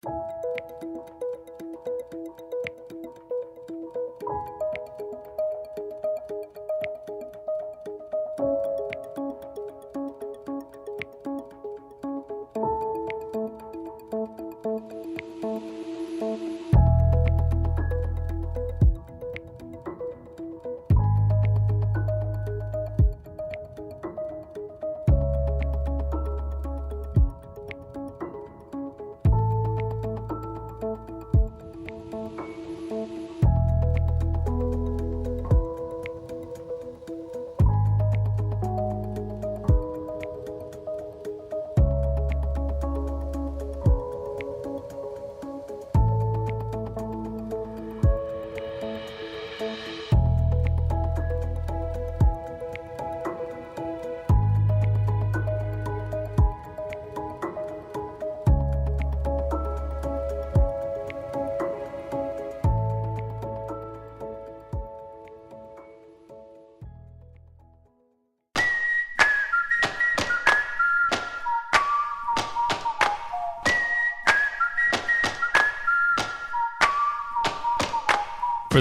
For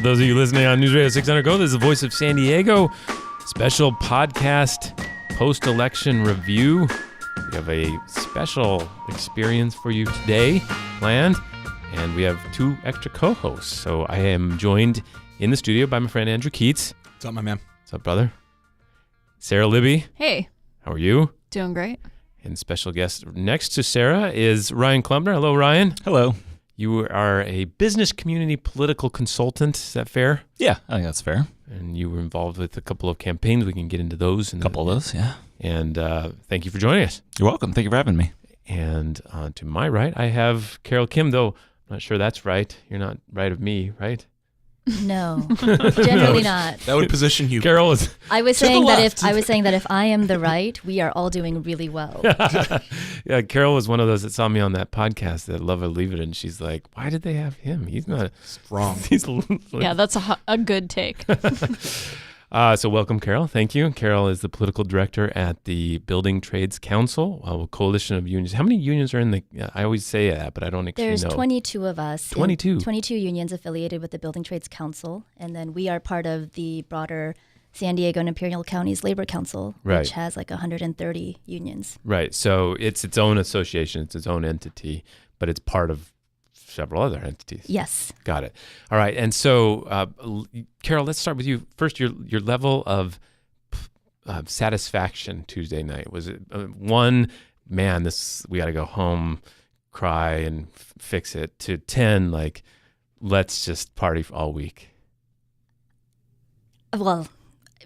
those of you listening on News Radio 600 Go, this is the Voice of San Diego special podcast post-election review. We have a special experience for you today planned, and we have two extra co-hosts. So I am joined in the studio by my friend Andrew Keatts. What's up, my man? What's up, brother? Sara Libby. Hey. How are you? Doing great. And special guest next to Sara is Ryan Clumpner. Hello, Ryan. Hello. You are a business community political consultant. Is that fair? Yeah, I think that's fair. And you were involved with a couple of campaigns. We can get into those. A couple of those, yeah. And thank you for joining us. You're welcome. Thank you for having me. And to my right, I have Carol Kim, though I'm not sure that's right. You're not right of me, right? No, generally not. That would position you. Carol is. I was saying that if I am the right, we are all doing really well. Yeah, Carol was one of those that saw me on that podcast, that Love It or Leave It, and she's like, "Why did they have him? He's not wrong." Yeah, that's a good take. So welcome, Carol. Thank you. Carol is the political director at the Building Trades Council, a coalition of unions. How many unions are in the, I always say that, but I don't actually know. There's 22 of us. 22? 22 unions affiliated with the Building Trades Council. And then we are part of the broader San Diego and Imperial Counties Labor Council, which has like 130 unions. Right. So it's its own association. It's its own entity, but it's part of several other entities. Yes. Got it. All right. And so, Carol, let's start with you. First, your level of satisfaction Tuesday night. Was it one, man, we got to go home, cry and fix it, to 10, like, let's just party all week? Well,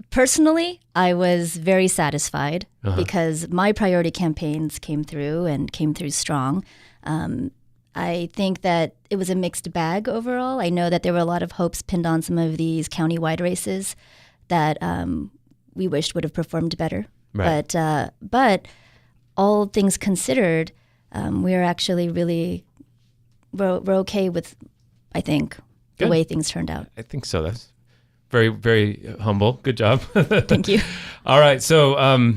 personally, I was very satisfied because my priority campaigns came through strong. I think that it was a mixed bag overall. I know that there were a lot of hopes pinned on some of these county-wide races that we wished would have performed better. Right. But all things considered, we're actually we're okay with, I think, the way things turned out. I think so. That's very, very humble. Good job. Thank you. All right. So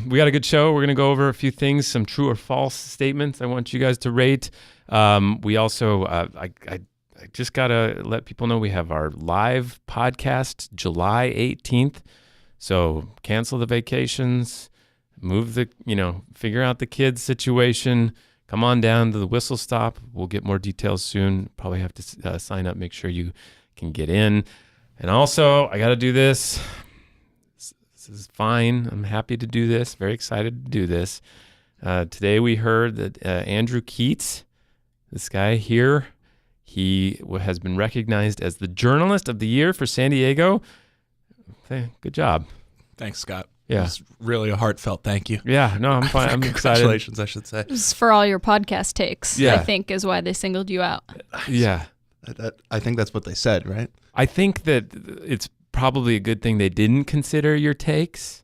we got a good show. We're going to go over a few things, some true or false statements I want you guys to rate. We also, I just got to let people know we have our live podcast July 18th. So cancel the vacations, figure out the kids situation. Come on down to the Whistle Stop. We'll get more details soon. Probably have to sign up, make sure you can get in. And also, I got to do this. This is fine. I'm happy to do this. Very excited to do this. Today we heard that Andrew Keatts, this guy here, he has been recognized as the Journalist of the Year for San Diego. Okay, good job. Thanks, Scott. Yeah. It's really a heartfelt thank you. Yeah, no, I'm fine. I'm excited. Congratulations, I should say. This is for all your podcast takes, yeah. I think, is why they singled you out. Yeah. I think that's what they said, right? I think that it's probably a good thing they didn't consider your takes.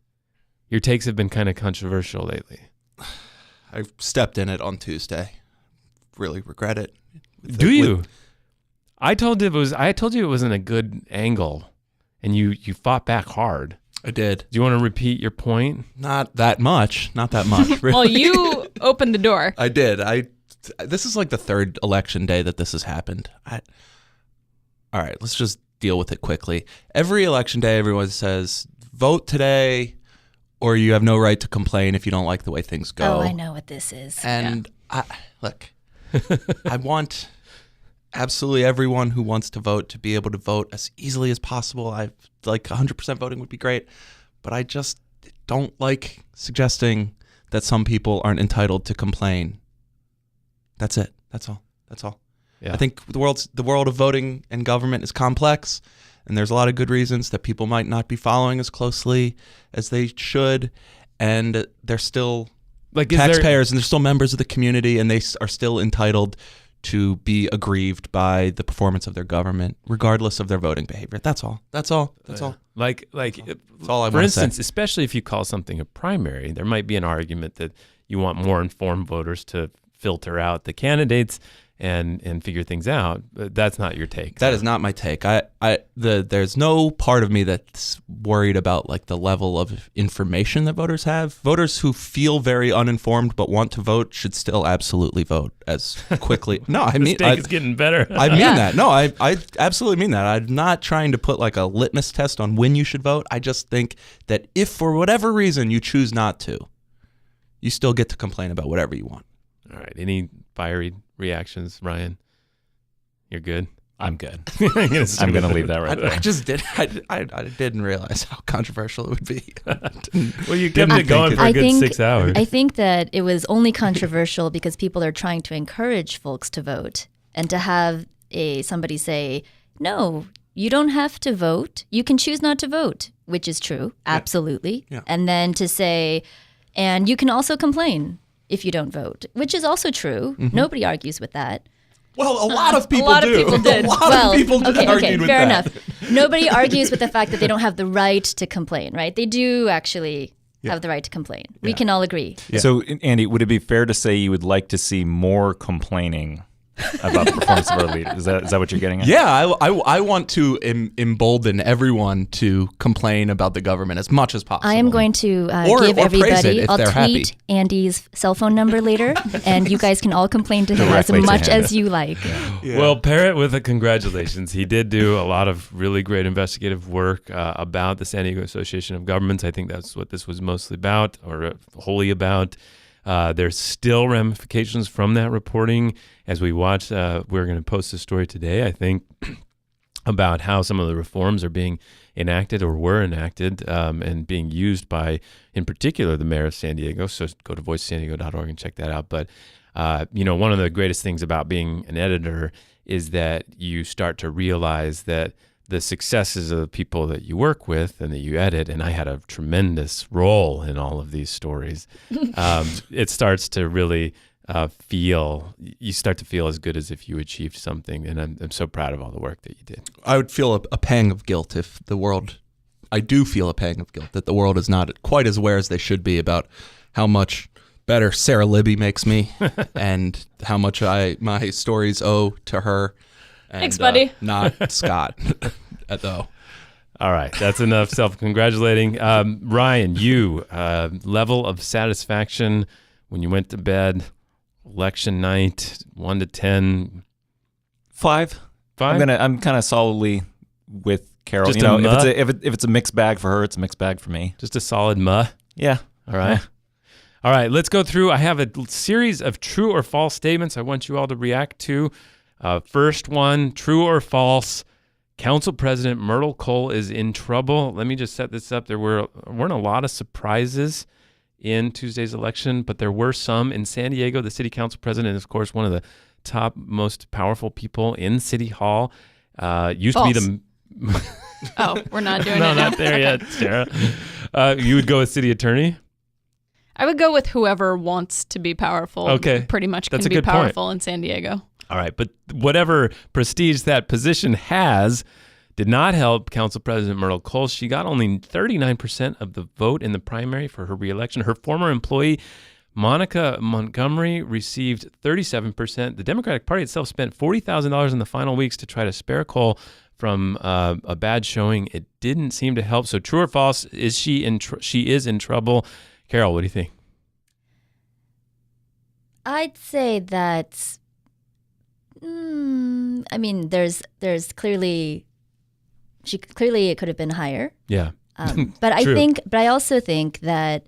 Your takes have been kind of controversial lately. I stepped in it on Tuesday. Really regret it. Do you? I told you it wasn't a good angle, and you fought back hard. I did. Do you want to repeat your point? Not that much. Really. Well, you opened the door. I did. I this is like the third election day that this has happened. All right, let's just deal with it quickly. Every election day, everyone says, vote today or you have no right to complain if you don't like the way things go. Oh, I know what this is. And look, I want absolutely everyone who wants to vote to be able to vote as easily as possible. I like 100% voting would be great, but I just don't like suggesting that some people aren't entitled to complain. That's it. That's all. Yeah. I think the world of voting and government is complex, and there's a lot of good reasons that people might not be following as closely as they should, and they're still taxpayers and they're still members of the community, and they are still entitled to be aggrieved by the performance of their government, regardless of their voting behavior. That's all. That's all I That's all want for to instance, say. especially if you call something a primary, there might be an argument that you want more informed voters to filter out the candidates and figure things out. But that's not your take. That is not my take. There's no part of me that's worried about like the level of information that voters have. Voters who feel very uninformed but want to vote should still absolutely vote as quickly. No, I mean, the take is getting better. I mean that. No, I absolutely mean that. I'm not trying to put like a litmus test on when you should vote. I just think that if for whatever reason you choose not to, you still get to complain about whatever you want. All right. Any fiery reactions, Ryan? You're good. I'm good. I'm going to leave that right there. I just did. I didn't realize how controversial it would be. Well, you kept it going for a good 6 hours. I think that it was only controversial because people are trying to encourage folks to vote, and to have somebody say, no, you don't have to vote. You can choose not to vote, which is true. Absolutely. Yeah. And then to say, and you can also complain if you don't vote, which is also true. Mm-hmm. Nobody argues with that. Well, a lot of people do. A lot of people did argue with fair that. enough. Nobody argues with the fact that they don't have the right to complain, right? They do actually have the right to complain. Yeah. We can all agree. Yeah. So, Andy, would it be fair to say you would like to see more complaining about the performance of our leader? Is that what you're getting at? Yeah, I want to embolden everyone to complain about the government as much as possible. I am going to give everybody, I'll tweet Andy's cell phone number later, and you guys can all complain to him as much as you like. Yeah. Well, pair it with a congratulations. He did do a lot of really great investigative work about the San Diego Association of Governments. I think that's what this was mostly about, or wholly about. There's still ramifications from that reporting. As we watch, we're going to post a story today, I think, about how some of the reforms are being enacted or were enacted and being used by, in particular, the mayor of San Diego. So go to voicesandiego.org and check that out. But, one of the greatest things about being an editor is that you start to realize that the successes of the people that you work with and that you edit, and I had a tremendous role in all of these stories, it starts to really you start to feel as good as if you achieved something. And I'm so proud of all the work that you did. I would feel a pang of guilt if I do feel a pang of guilt that the world is not quite as aware as they should be about how much better Sara Libby makes me and how much my stories owe to her. And, thanks, buddy. Not Scott, though. All right, that's enough self-congratulating. Ryan, you, level of satisfaction when you went to bed, election night, 1 to 10. 5. I'm kind of solidly with Carol. Just if it's a mixed bag for her, it's a mixed bag for me. Just a solid muh. Yeah. All right. All right, let's go through. I have a series of true or false statements I want you all to react to. First one, true or false, Council President Myrtle Cole is in trouble. Let me just set this up. There weren't a lot of surprises in Tuesday's election, but there were some. In San Diego, the city council president is, of course, one of the top, most powerful people in City Hall. Used false. to be the... Oh, we're not doing no, it now. not there yet, Sarah. You would go with city attorney? I would go with whoever wants to be powerful. Okay. Pretty much That's can a be good point. powerful in San Diego. All right, but whatever prestige that position has did not help Council President Myrtle Cole. She got only 39% of the vote in the primary for her reelection. Her former employee, Monica Montgomery, received 37%. The Democratic Party itself spent $40,000 in the final weeks to try to spare Cole from a bad showing. It didn't seem to help. So true or false, she is in trouble? Carol, what do you think? I'd say that. I mean, there's clearly it could have been higher. Yeah. But True. I also think that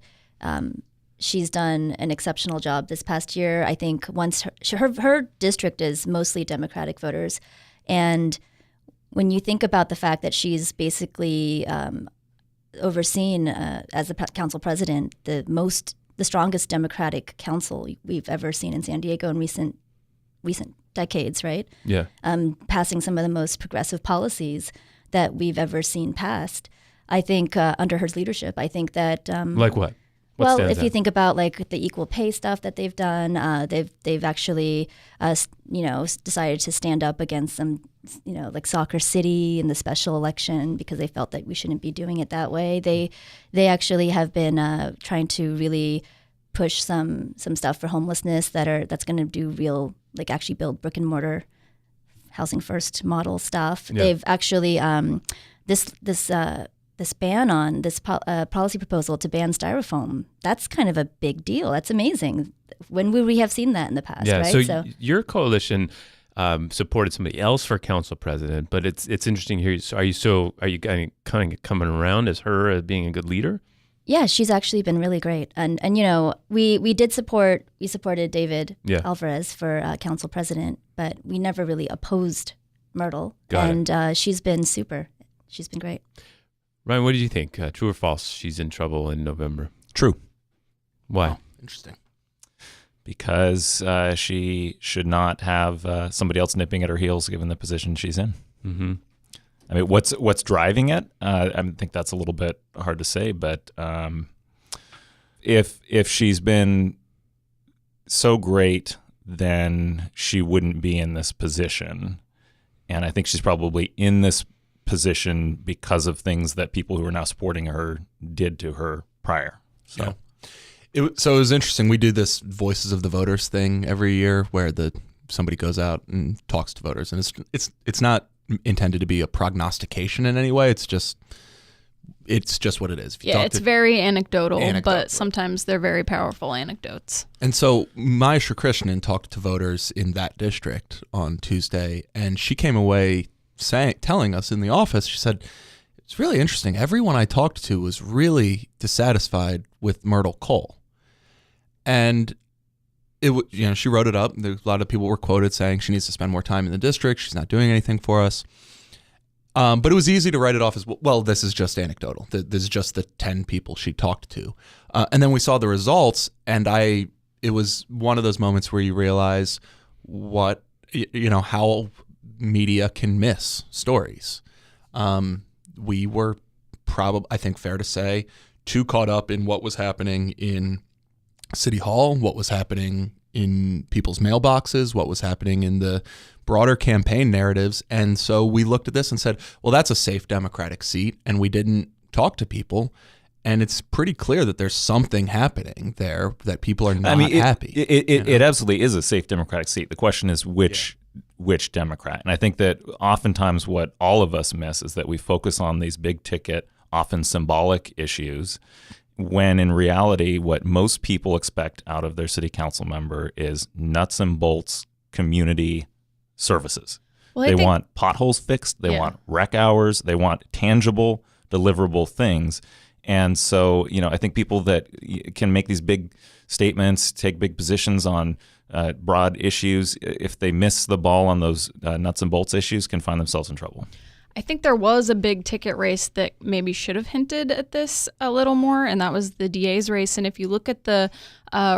she's done an exceptional job this past year. I think once her district is mostly Democratic voters, and when you think about the fact that she's basically overseen as the council president the strongest Democratic council we've ever seen in San Diego in recent decades, right? Yeah. Passing some of the most progressive policies that we've ever seen passed. I think under her leadership, I think that Like what? What well, stands if you out? think about like the equal pay stuff that they've done, they've actually decided to stand up against some like Soccer City in the special election because they felt that we shouldn't be doing it that way. They actually have been trying to really push some stuff for homelessness that's going to do real, like actually build brick and mortar housing first model stuff. Yeah. They've actually this ban on this policy proposal to ban styrofoam. That's kind of a big deal. That's amazing. When would we have seen that in the past? Yeah. Right? So your coalition supported somebody else for council president, but it's interesting here. So are you kind of coming around as her as being a good leader? Yeah, she's actually been really great, and we supported David Alvarez for council president, but we never really opposed Myrtle, she's been super. She's been great. Ryan, what did you think? True or false? She's in trouble in November. True. Why? Oh, interesting. Because she should not have somebody else nipping at her heels given the position she's in. Mm-hmm. I mean, what's driving it? I think that's a little bit hard to say, but if she's been so great, then she wouldn't be in this position. And I think she's probably in this position because of things that people who are now supporting her did to her prior. So. Yeah. It was interesting. We do this Voices of the Voters thing every year where somebody goes out and talks to voters, and it's not intended to be a prognostication in any way. It's just what it is. It's very anecdotal, but sometimes they're very powerful anecdotes. And so Maya Krishnan talked to voters in that district on Tuesday, and she came away telling us in the office, she said, it's really interesting. Everyone I talked to was really dissatisfied with Myrtle Cole. And she wrote it up. A lot of people were quoted saying she needs to spend more time in the district. She's not doing anything for us. But it was easy to write it off as, well, this is just anecdotal. This is just the 10 people she talked to. And then we saw the results, and it was one of those moments where you realize how media can miss stories. We were probably, I think fair to say, too caught up in what was happening in City Hall, what was happening in people's mailboxes, what was happening in the broader campaign narratives. And so we looked at this and said, well, that's a safe Democratic seat. And we didn't talk to people. And it's pretty clear that there's something happening there that people are not happy. It absolutely is a safe Democratic seat. The question is which Democrat. And I think that oftentimes what all of us miss is that we focus on these big ticket, often symbolic issues, when in reality, what most people expect out of their city council member is nuts and bolts community services. Well, they want potholes fixed. They want rec hours. They want tangible, deliverable things. And so, I think people that can make these big statements, take big positions on broad issues, if they miss the ball on those nuts and bolts issues, can find themselves in trouble. I think there was a big ticket race that maybe should have hinted at this a little more, and that was the DA's race. And if you look at the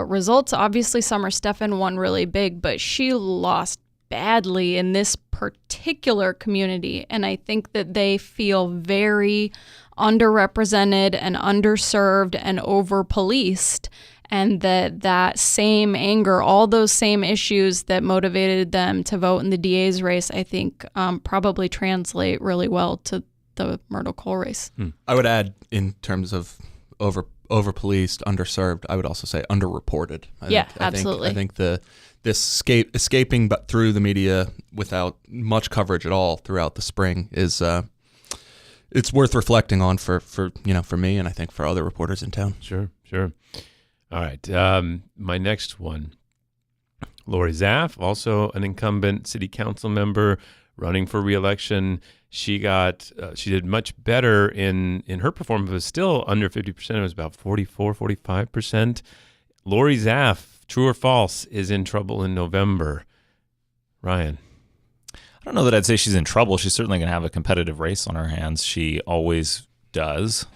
results, obviously Summer Stephan won really big, but she lost badly in this particular community. And I think that they feel very underrepresented and underserved and over-policed. And that same anger, all those same issues that motivated them to vote in the DA's race, I think probably translate really well to the Myrtle Cole race. I would add, in terms of over-policed, underserved, I would also say underreported. Absolutely. I think this escaping but through the media without much coverage at all throughout the spring is it's worth reflecting on for me, and I think for other reporters in town. Sure. All right. My next one. Lori Zaff, also an incumbent city council member running for re-election. She did much better in her performance. It was still under 50%. It was about 44, 45%. Lori Zaff, true or false, is in trouble in November. Ryan. I don't know that I'd say she's in trouble. She's certainly going to have a competitive race on her hands. She always does.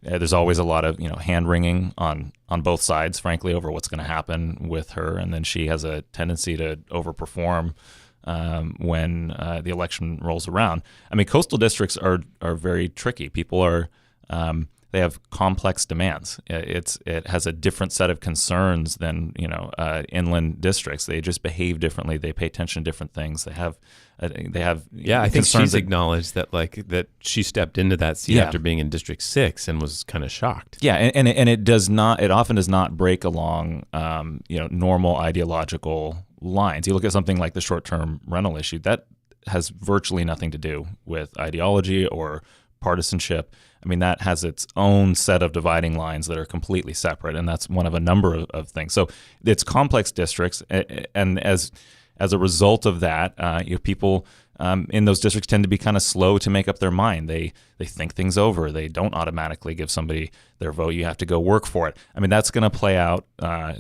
There's always a lot of hand-wringing on both sides, frankly, over what's going to happen with her. And then she has a tendency to overperform when the election rolls around. I mean, coastal districts are very tricky. People are they have complex demands. It has a different set of concerns than inland districts. They just behave differently. They pay attention to different things. They have I think she's acknowledged that she stepped into that seat after being in District 6 and was kind of shocked. Yeah, and it often does not break along normal ideological lines. You look at something like the short-term rental issue, that has virtually nothing to do with ideology or partisanship. I mean, that has its own set of dividing lines that are completely separate, and that's one of a number of things. So it's complex districts, and as a result of that, people in those districts tend to be kind of slow to make up their mind. They think things over. They don't automatically give somebody their vote. You have to go work for it. I mean, that's going to play out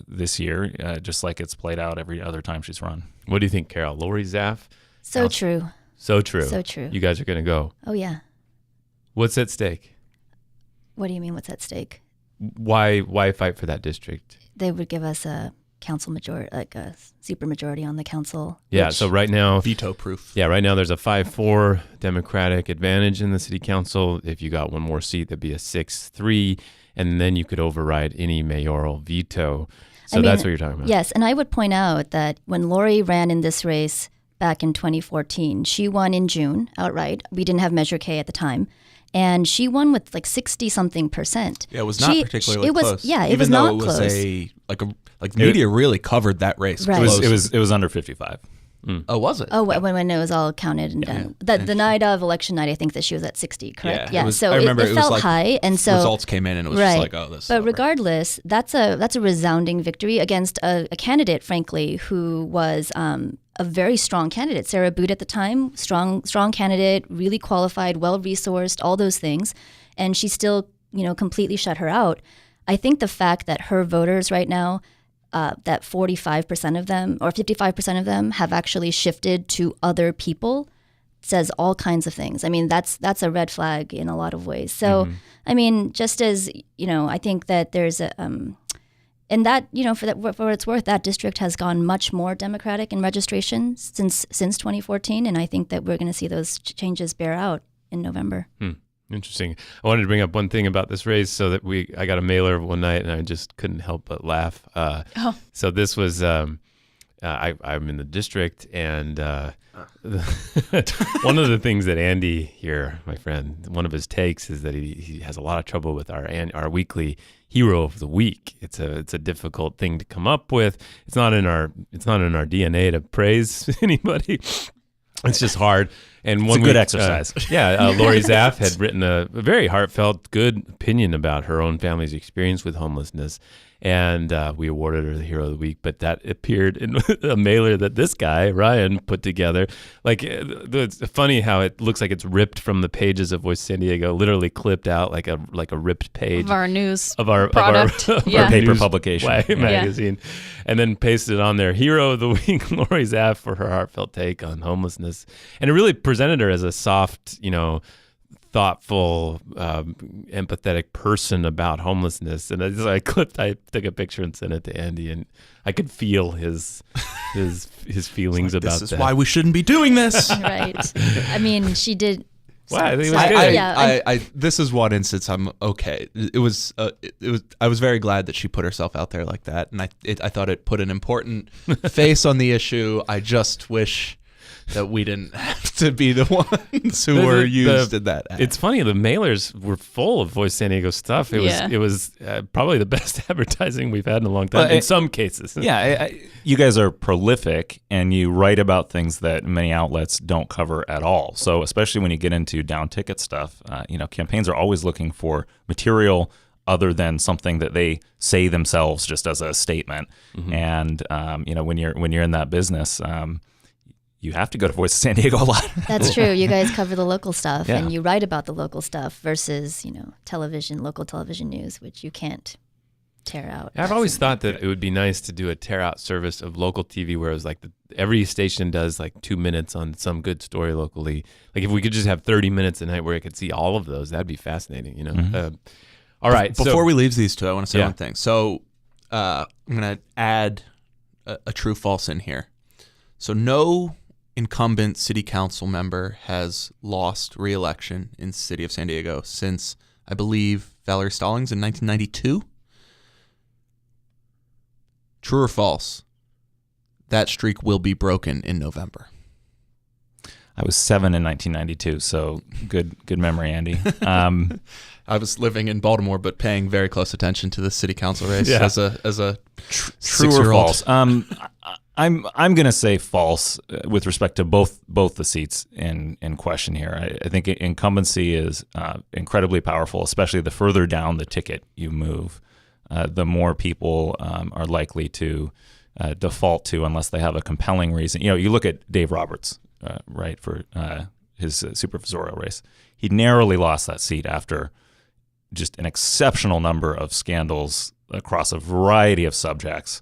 this year, just like it's played out every other time she's run. What do you think, Carol? Lori Zaff? So true. So true. So true. You guys are going to go. Oh, yeah. What's at stake? What do you mean what's at stake? Why fight for that district? They would give us a council majority, like a super majority on the council. Yeah, so right now... Veto proof. Yeah, right now there's a 5-4 Democratic advantage in the city council. If you got one more seat, that'd be a 6-3, and then you could override any mayoral veto. So that's what you're talking about. Yes, and I would point out that when Lori ran in this race back in 2014, she won in June outright. We didn't have Measure K at the time. And she won with like 60-something%. Yeah, it was not particularly close. Yeah, it Even was though not it was close. Like the media really covered that race. Right. It was under 55. Oh, was it? Oh, when it was all counted and done. The night of election night, I think that she was at 60, correct? Yeah. So I remember it felt like high, and so results came in, and it was just like, oh, this. is But over. regardless, that's a resounding victory against a candidate, frankly, who was a very strong candidate. Sarah Boot at the time, strong candidate, really qualified, well-resourced, all those things. And she still, completely shut her out. I think the fact that her voters right now, that 45% of them or 55% of them have actually shifted to other people says all kinds of things. I mean, that's a red flag in a lot of ways. So, I mean, just as, I think that there's a... And that, for what it's worth, that district has gone much more Democratic in registration since 2014, and I think that we're going to see those changes bear out in November. Interesting. I wanted to bring up one thing about this race, so that I got a mailer one night, and I just couldn't help but laugh. So this was I'm in the district, and one of the things that Andy here, my friend, one of his takes is that he has a lot of trouble with our weekly hero of the week. It's a difficult thing to come up with. It's not in our DNA to praise anybody. It's just hard. And it's a good exercise. Lori Zaff had written a very heartfelt, good opinion about her own family's experience with homelessness. And we awarded her the Hero of the Week, but that appeared in a mailer that this guy, Ryan, put together. Like, it's funny how it looks like it's ripped from the pages of Voice San Diego, literally clipped out like a ripped page of our news of our product, of our paper news publication magazine, and then pasted on there, Hero of the Week, Lori Zaff, for her heartfelt take on homelessness. And it really presented her as a soft, thoughtful, empathetic person about homelessness. And I took a picture and sent it to Andy, and I could feel his feelings about that. This is why we shouldn't be doing this. Right. I mean, she did. Wow, I think it was good. This is one instance I'm okay. It was. I was very glad that she put herself out there like that, and I thought it put an important face on the issue. I just wish that we didn't have to be the ones who were used in that ad. It's funny, the mailers were full of Voice San Diego stuff. It was probably the best advertising we've had in a long time, in some cases. Yeah, you guys are prolific, and you write about things that many outlets don't cover at all. So especially when you get into down ticket stuff, campaigns are always looking for material other than something that they say themselves just as a statement. Mm-hmm. And when you're in that business, you have to go to Voice of San Diego a lot. That's true. You guys cover the local stuff, Yeah. and you write about the local stuff versus local television news, which you can't tear out. I've always thought that it would be nice to do a tear out service of local TV where it was like every station does like 2 minutes on some good story locally. Like if we could just have 30 minutes a night where I could see all of those, that'd be fascinating, Mm-hmm. All right. Before we leave these two, I want to say Yeah. one thing. So I'm going to add a true false in here. So no incumbent city council member has lost re-election in the city of San Diego since, I believe, Valerie Stallings in 1992. True or false? That streak will be broken in November. I was 7 in 1992, so good memory, Andy. I was living in Baltimore, but paying very close attention to the city council race Yeah. as a True or 6-year-old. false? I'm going to say false with respect to both the seats in question here. I think incumbency is incredibly powerful, especially the further down the ticket you move, the more people are likely to default to unless they have a compelling reason. You look at Dave Roberts, right, for his supervisorial race. He narrowly lost that seat after just an exceptional number of scandals across a variety of subjects.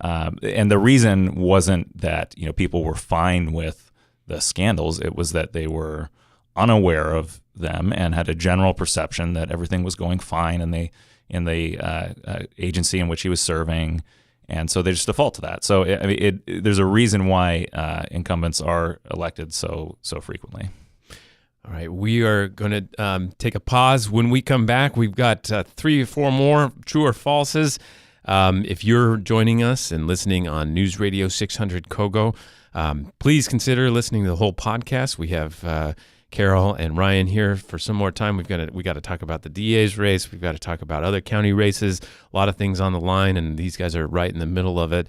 And the reason wasn't that people were fine with the scandals. It was that they were unaware of them and had a general perception that everything was going fine in the agency in which he was serving, and so they just default to that. So there's a reason why incumbents are elected so frequently. All right, we are going to take a pause. When we come back, we've got 3 or 4 more true or falses. If you're joining us and listening on News Radio 600 Kogo, please consider listening to the whole podcast. We have Carol and Ryan here for some more time. We got to talk about the DA's race. We've got to talk about other county races. A lot of things on the line, and these guys are right in the middle of it.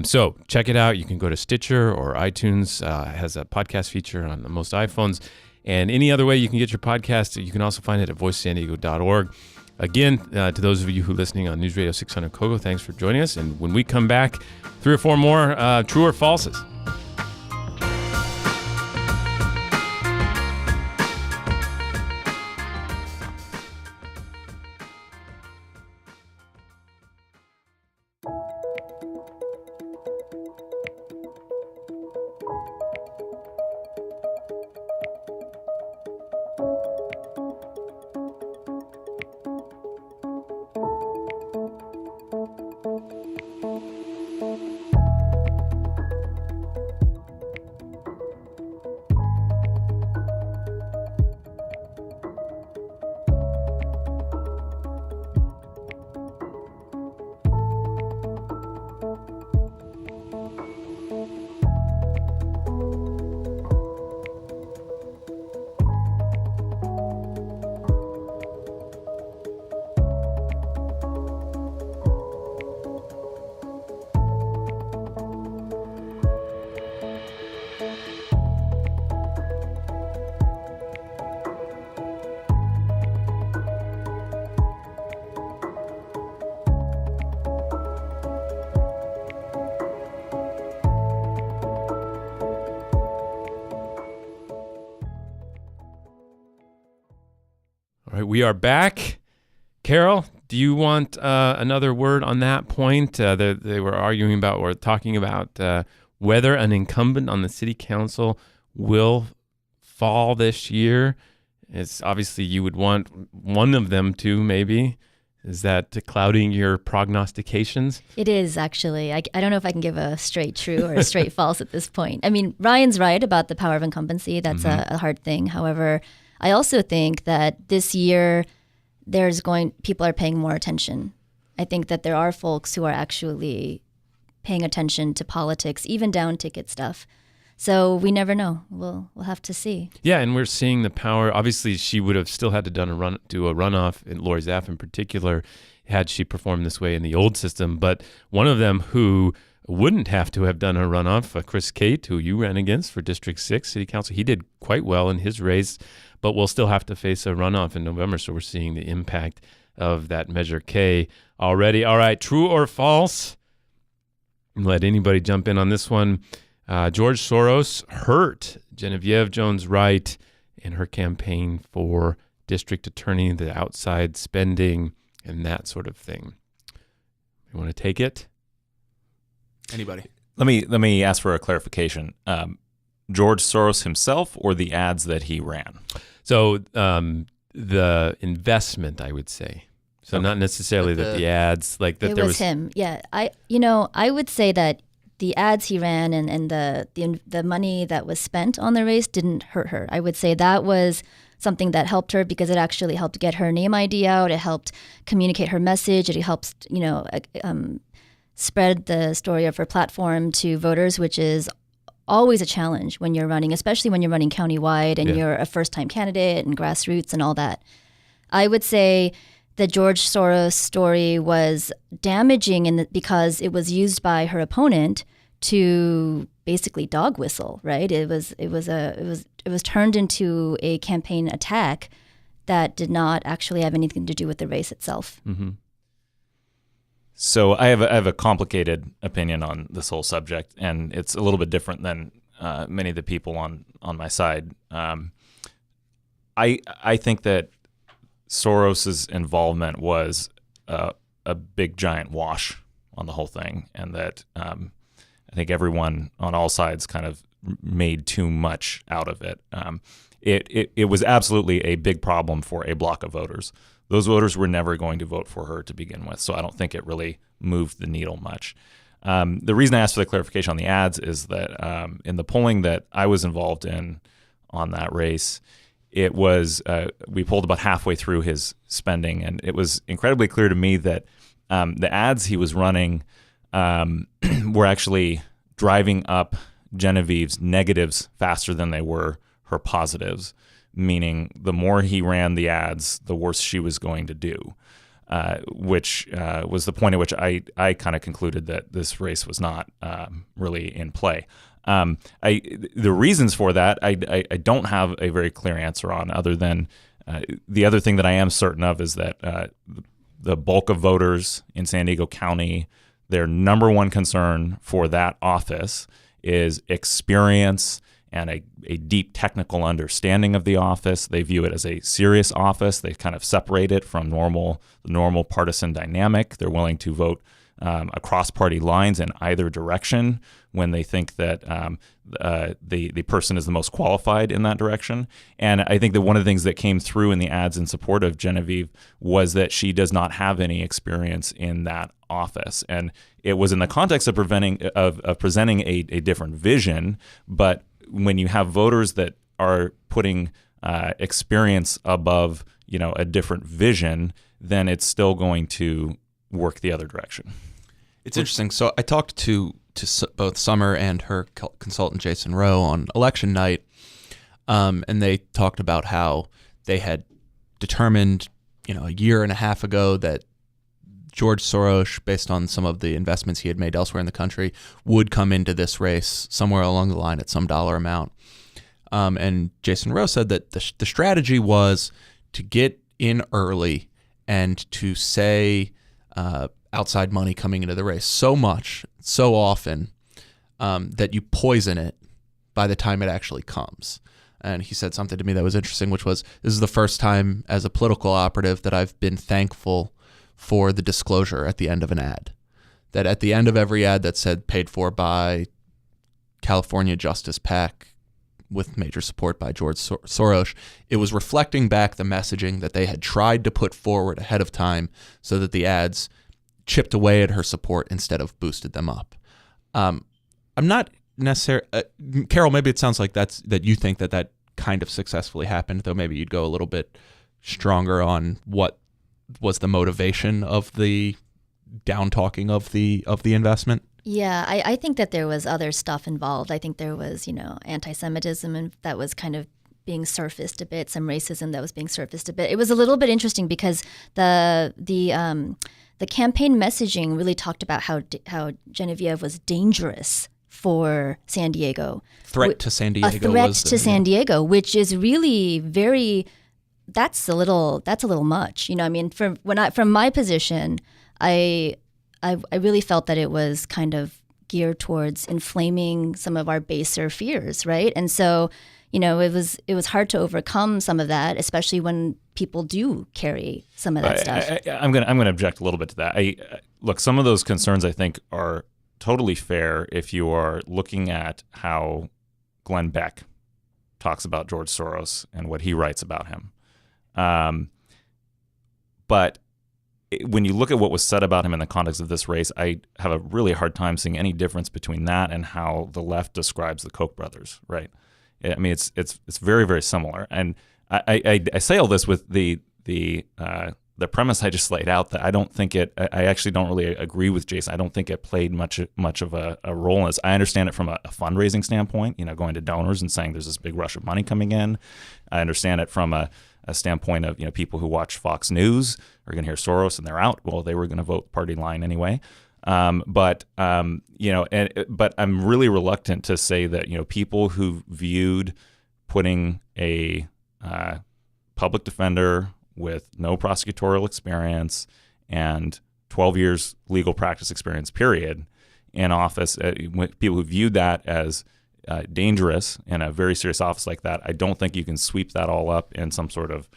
So check it out. You can go to Stitcher or iTunes. Has a podcast feature on most iPhones. And any other way you can get your podcast, you can also find it at voicesandiego.org. Again, to those of you who are listening on News Radio 600 Kogo, thanks for joining us. And when we come back, 3 or 4 more true or falses. All right, we are back. Carol, do you want another word on that point? They were arguing about or talking about whether an incumbent on the city council will fall this year. It's obviously you would want one of them to, maybe. Is that clouding your prognostications? It is, actually. I don't know if I can give a straight true or a straight false at this point. I mean, Ryan's right about the power of incumbency. That's a hard thing. However, I also think that this year people are paying more attention. I think that there are folks who are actually paying attention to politics, even down ticket stuff. So we never know. We'll have to see. Yeah, and we're seeing the power. Obviously, she would have still had to do a runoff, and Lori Zaff in particular, had she performed this way in the old system. But one of them who wouldn't have to have done a runoff, Chris Keatts, who you ran against for District 6 City Council, he did quite well in his race, but will still have to face a runoff in November. So we're seeing the impact of that Measure K already. All right, true or false? Let anybody jump in on this one. George Soros hurt Genevieve Jones-Wright in her campaign for district attorney, the outside spending and that sort of thing. You want to take it? Anybody? Let me ask for a clarification. George Soros himself or the ads that he ran? So the investment, I would say. So Okay. not necessarily that the ads, like that It there was him. Yeah, I would say that the ads he ran and the money that was spent on the race didn't hurt her. I would say that was something that helped her because it actually helped get her name ID out. It helped communicate her message. It helps, spread the story of her platform to voters, which is always a challenge when you're running, especially when you're running countywide and you're a first-time candidate and grassroots and all that. I would say the George Soros story was damaging because it was used by her opponent to basically dog whistle, right? It was turned into a campaign attack that did not actually have anything to do with the race itself. Mm-hmm. So I have a complicated opinion on this whole subject, and it's a little bit different than many of the people on my side. I think that Soros's involvement was a big giant wash on the whole thing, and that I think everyone on all sides kind of made too much out of it. It was absolutely a big problem for a block of voters. Those voters were never going to vote for her to begin with, so I don't think it really moved the needle much. The reason I asked for the clarification on the ads is that in the polling that I was involved in on that race, it was we polled about halfway through his spending, and it was incredibly clear to me that the ads he was running were actually driving up Genevieve's negatives faster than they were her positives, meaning the more he ran the ads, the worse she was going to do, which was the point at which I kind of concluded that this race was not really in play. The reasons for that, I don't have a very clear answer on, other than the other thing that I am certain of is that the bulk of voters in San Diego County, their number one concern for that office is experience and a deep technical understanding of the office. They view it as a serious office. They kind of separate it from the normal partisan dynamic. They're willing to vote across party lines in either direction when they think that the person is the most qualified in that direction. And I think that one of the things that came through in the ads in support of Genevieve was that she does not have any experience in that office. And it was in the context of presenting a different vision, but when you have voters that are putting experience above, a different vision, then it's still going to work the other direction. It's interesting. So I talked to both Summer and her consultant Jason Rowe on election night, and they talked about how they had determined, a year and a half ago that George Soros, based on some of the investments he had made elsewhere in the country, would come into this race somewhere along the line at some dollar amount. And Jason Rowe said that the strategy was to get in early and to say outside money coming into the race so much, so often, that you poison it by the time it actually comes. And he said something to me that was interesting, which was, this is the first time as a political operative that I've been thankful for the disclosure at the end of an ad. That at the end of every ad that said paid for by California Justice PAC with major support by George Soros, it was reflecting back the messaging that they had tried to put forward ahead of time so that the ads chipped away at her support instead of boosted them up. I'm not necessarily... Carol, maybe it sounds like that you think that kind of successfully happened, though maybe you'd go a little bit stronger on what was the motivation of the down-talking of the investment. Yeah, I think that there was other stuff involved. I think there was, anti-Semitism, and that was kind of being surfaced a bit, some racism that was being surfaced a bit. It was a little bit interesting because the campaign messaging really talked about how Genevieve was dangerous for San Diego. Threat to San Diego. A threat to San Diego, which is really very that's a little much. I mean, from my position, I really felt that it was kind of geared towards inflaming some of our baser fears, right? And so, it was hard to overcome some of that, especially when people do carry some of that stuff. I'm gonna object a little bit to that. Look, some of those concerns I think are totally fair if you are looking at how Glenn Beck talks about George Soros and what he writes about him. But when you look at what was said about him in the context of this race, I have a really hard time seeing any difference between that and how the left describes the Koch brothers, right? I mean, it's very, very similar. And I say all this with the premise I just laid out, that I actually don't really agree with Jason. I don't think it played much of a role in this. I understand it from a fundraising standpoint, going to donors and saying there's this big rush of money coming in. I understand it from a standpoint of, people who watch Fox News are going to hear Soros and they're out. Well, they were going to vote party line anyway. But I'm really reluctant to say that, people who viewed putting a public defender with no prosecutorial experience and 12 years legal practice experience, period, in office, people who viewed that as dangerous in a very serious office like that, I don't think you can sweep that all up in some sort of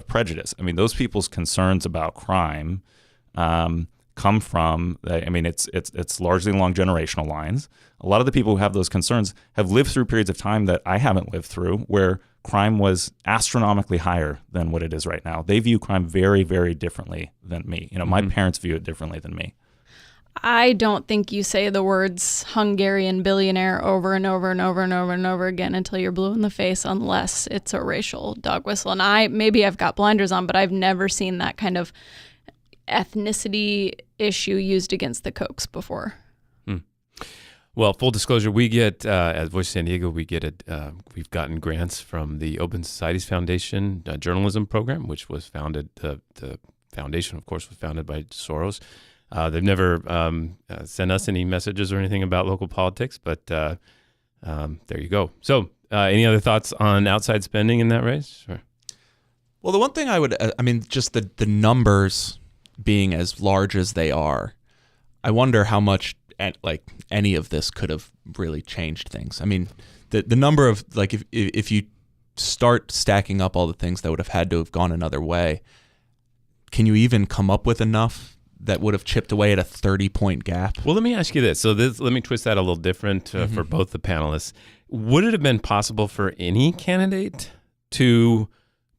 prejudice. I mean, those people's concerns about crime come from, it's largely along generational lines. A lot of the people who have those concerns have lived through periods of time that I haven't lived through, where crime was astronomically higher than what it is right now. They view crime very, very differently than me. My parents view it differently than me. I don't think you say the words Hungarian billionaire over and over and over and over and over again until you're blue in the face, unless it's a racial dog whistle. And maybe I've got blinders on, but I've never seen that kind of ethnicity issue used against the Kochs before. Well, full disclosure, we get, at Voice San Diego, we've gotten grants from the Open Societies Foundation journalism program, which was founded, the foundation, of course, was founded by Soros. They've never sent us any messages or anything about local politics, but there you go. So any other thoughts on outside spending in that race? Sure. Well, the one thing just the numbers being as large as they are, I wonder how much any of this could have really changed things. I mean, the number of, if you start stacking up all the things that would have had to have gone another way, can you even come up with enough that would have chipped away at a 30-point gap? Well, let me ask you this. So let me twist that a little different for both the panelists. Would it have been possible for any candidate to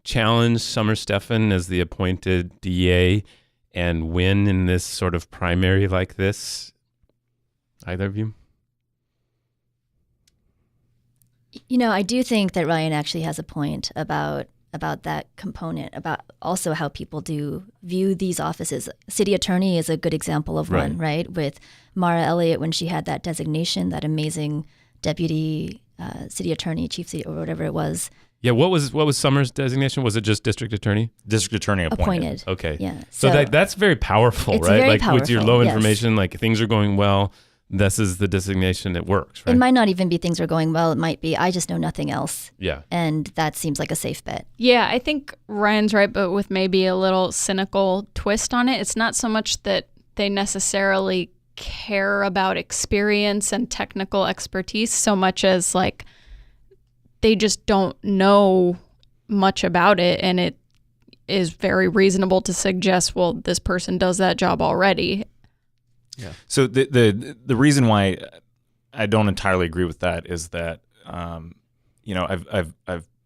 challenge Summer Stephan as the appointed DA and win in this sort of primary like this? Either of you? I do think that Ryan actually has a point about that component, about also how people do view these offices. City attorney is a good example of one, right? With Mara Elliott, when she had that designation, that amazing deputy city attorney, chief city, or whatever it was. Yeah, what was Summer's designation? Was it just district attorney? District attorney appointed. Okay. Yeah. So that's very powerful, it's right? Very like powerful, with your low yes. information, like things are going well. This is the designation. It works, right? It might not even be things are going well. It might be, I just know nothing else. Yeah. And that seems like a safe bet. Yeah, I think Ryan's right, but with maybe a little cynical twist on it. It's not so much that they necessarily care about experience and technical expertise so much as they just don't know much about it, and it is very reasonable to suggest, well, this person does that job already. Yeah. So the reason why I don't entirely agree with that is that I've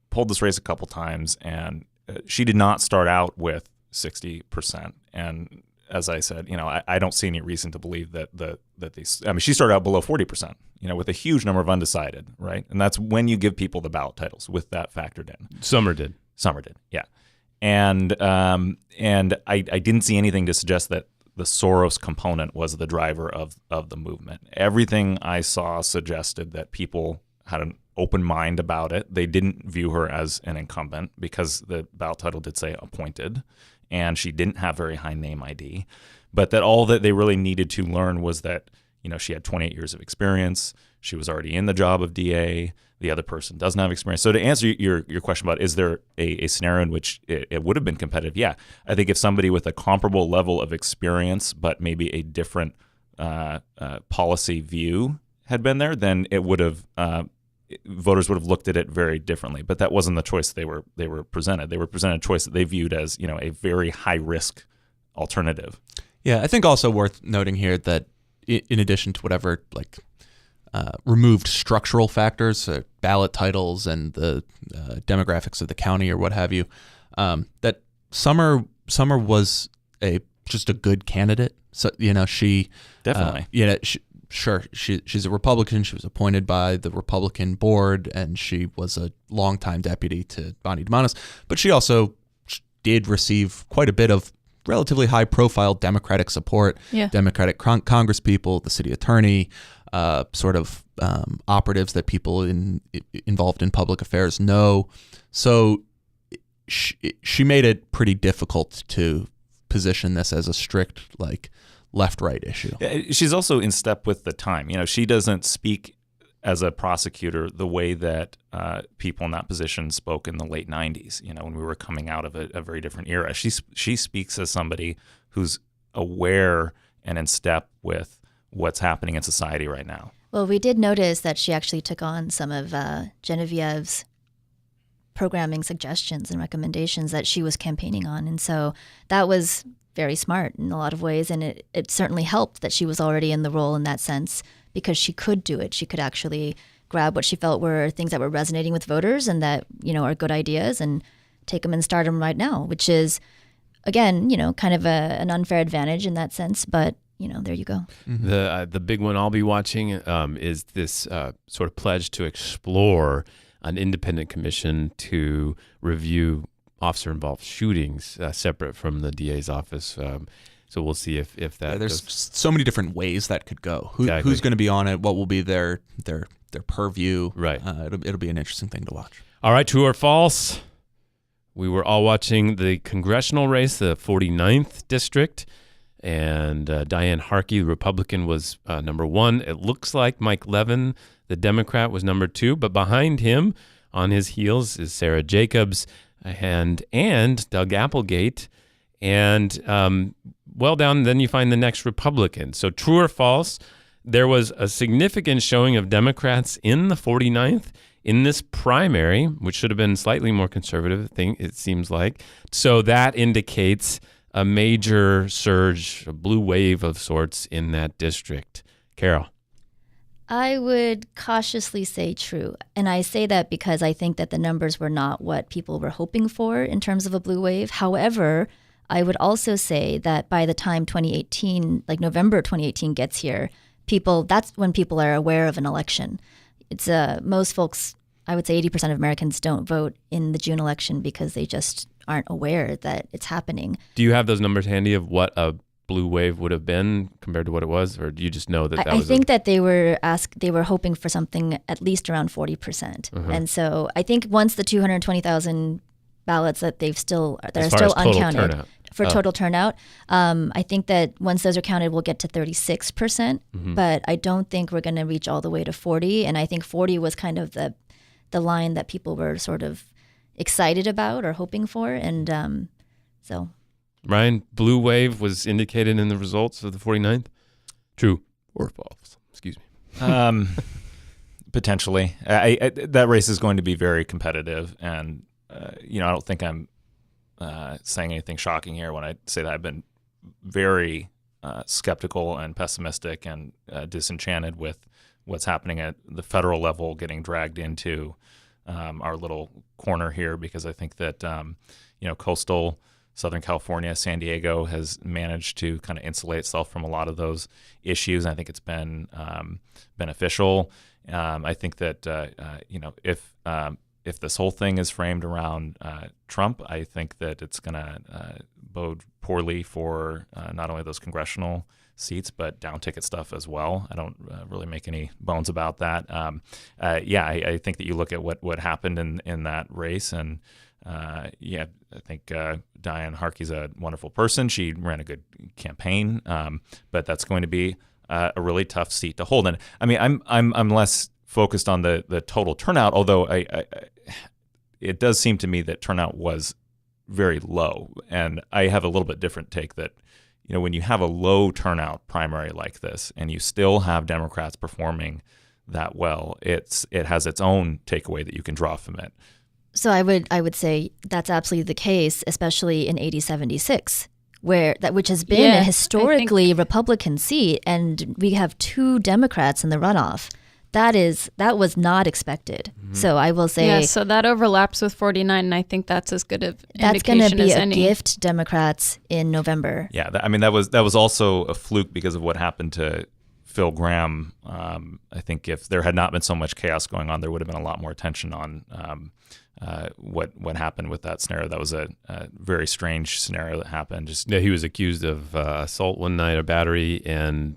pulled this race a couple times, and she did not start out with 60%. And as I said, I don't see any reason to believe that these. I mean, she started out below 40%. With a huge number of undecided, right? And that's when you give people the ballot titles with that factored in. Summer did, yeah. And I didn't see anything to suggest that the Soros component was the driver of the movement. Everything I saw suggested that people had an open mind about it. They didn't view her as an incumbent because the ballot title did say appointed, and she didn't have very high name ID. But that all that they really needed to learn was that she had 28 years of experience. She was already in the job of DA. The other person doesn't have experience. So to answer your question about is there a scenario in which it would have been competitive? Yeah. I think if somebody with a comparable level of experience but maybe a different policy view had been there, then it would have voters would have looked at it very differently. But that wasn't the choice they were presented. They were presented a choice that they viewed as a very high risk alternative. Yeah, I think also worth noting here that in addition to whatever removed structural factors, ballot titles, and the demographics of the county or what have you, that Summer was just a good candidate. So she definitely she's a Republican. She was appointed by the Republican board, and she was a longtime deputy to Bonnie DeMonis. But she also did receive quite a bit of relatively high-profile Democratic support. Yeah. Democratic congresspeople, the city attorney, operatives that people involved in public affairs know. So she made it pretty difficult to position this as a strict left-right issue. She's also in step with the time. She doesn't speak as a prosecutor the way that people in that position spoke in the late 90s, when we were coming out of a very different era. She speaks as somebody who's aware and in step with what's happening in society right now. Well, we did notice that she actually took on some of Genevieve's programming suggestions and recommendations that she was campaigning on. And so that was very smart in a lot of ways. And it certainly helped that she was already in the role in that sense, because she could do it. She could actually grab what she felt were things that were resonating with voters and that, are good ideas and take them and start them right now, which is, again, kind of an unfair advantage in that sense. But, there you go. Mm-hmm. The big one I'll be watching is this sort of pledge to explore an independent commission to review officer-involved shootings separate from the DA's office. So we'll see if that. There's so many different ways that could go. Who's going to be on it? What will be their purview? Right. It'll be an interesting thing to watch. All right, true or false? We were all watching the congressional race, the 49th district, and Diane Harkey, the Republican, was number one. It looks like Mike Levin, the Democrat, was number two, but behind him, on his heels, is Sarah Jacobs and Doug Applegate, and down, then you find the next Republican. So true or false, there was a significant showing of Democrats in the 49th in this primary, which should have been slightly more conservative, it seems like. So that indicates a major surge, a blue wave of sorts in that district. Carol? I would cautiously say true. And I say that because I think that the numbers were not what people were hoping for in terms of a blue wave. However, I would also say that by the time 2018, November 2018 gets here, that's when people are aware of an election. It's most folks, I would say 80% of Americans don't vote in the June election because they just aren't aware that it's happening. Do you have those numbers handy of what a blue wave would have been compared to what it was, or do you just know that that was? I think that they were hoping for something at least around 40%. Mm-hmm. And so I think once the 220,000 ballots that are still uncounted for total turnout, I think that once those are counted, we'll get to 36%. Mm-hmm. But I don't think we're going to reach all the way to 40. And I think 40 was kind of the line that people were sort of excited about or hoping for. And so. Ryan, blue wave was indicated in the results of the 49th? True or false? Excuse me. Potentially. That race is going to be very competitive. And, I don't think I'm saying anything shocking here when I say that I've been very skeptical and pessimistic and disenchanted with what's happening at the federal level, getting dragged into our little corner here, because I think that, coastal Southern California, San Diego has managed to kind of insulate itself from a lot of those issues. And I think it's been beneficial. I think that, if this whole thing is framed around Trump, I think that it's going to bode poorly for not only those congressional seats, but down ticket stuff as well. I don't really make any bones about that. I think that you look at what happened in that race, and I think Diane Harkey's a wonderful person. She ran a good campaign, but that's going to be a really tough seat to hold. And I mean, I'm less focused on the total turnout, although it does seem to me that turnout was very low. And I have a little bit different take that, when you have a low turnout primary like this and you still have Democrats performing that well, it has its own takeaway that you can draw from it. So I would say that's absolutely the case, especially in 8076, which has been a historically Republican seat, and we have 2 Democrats in the runoff. That was not expected. Mm-hmm. So I will say, so that overlaps with 49, and I think that's as good of that's going to be as a any. gift Democrats in November. Yeah, that was also a fluke because of what happened to Phil Gramm. I think if there had not been so much chaos going on, there would have been a lot more attention on what happened with that scenario. That was a very strange scenario that happened. He was accused of assault one night, a battery, and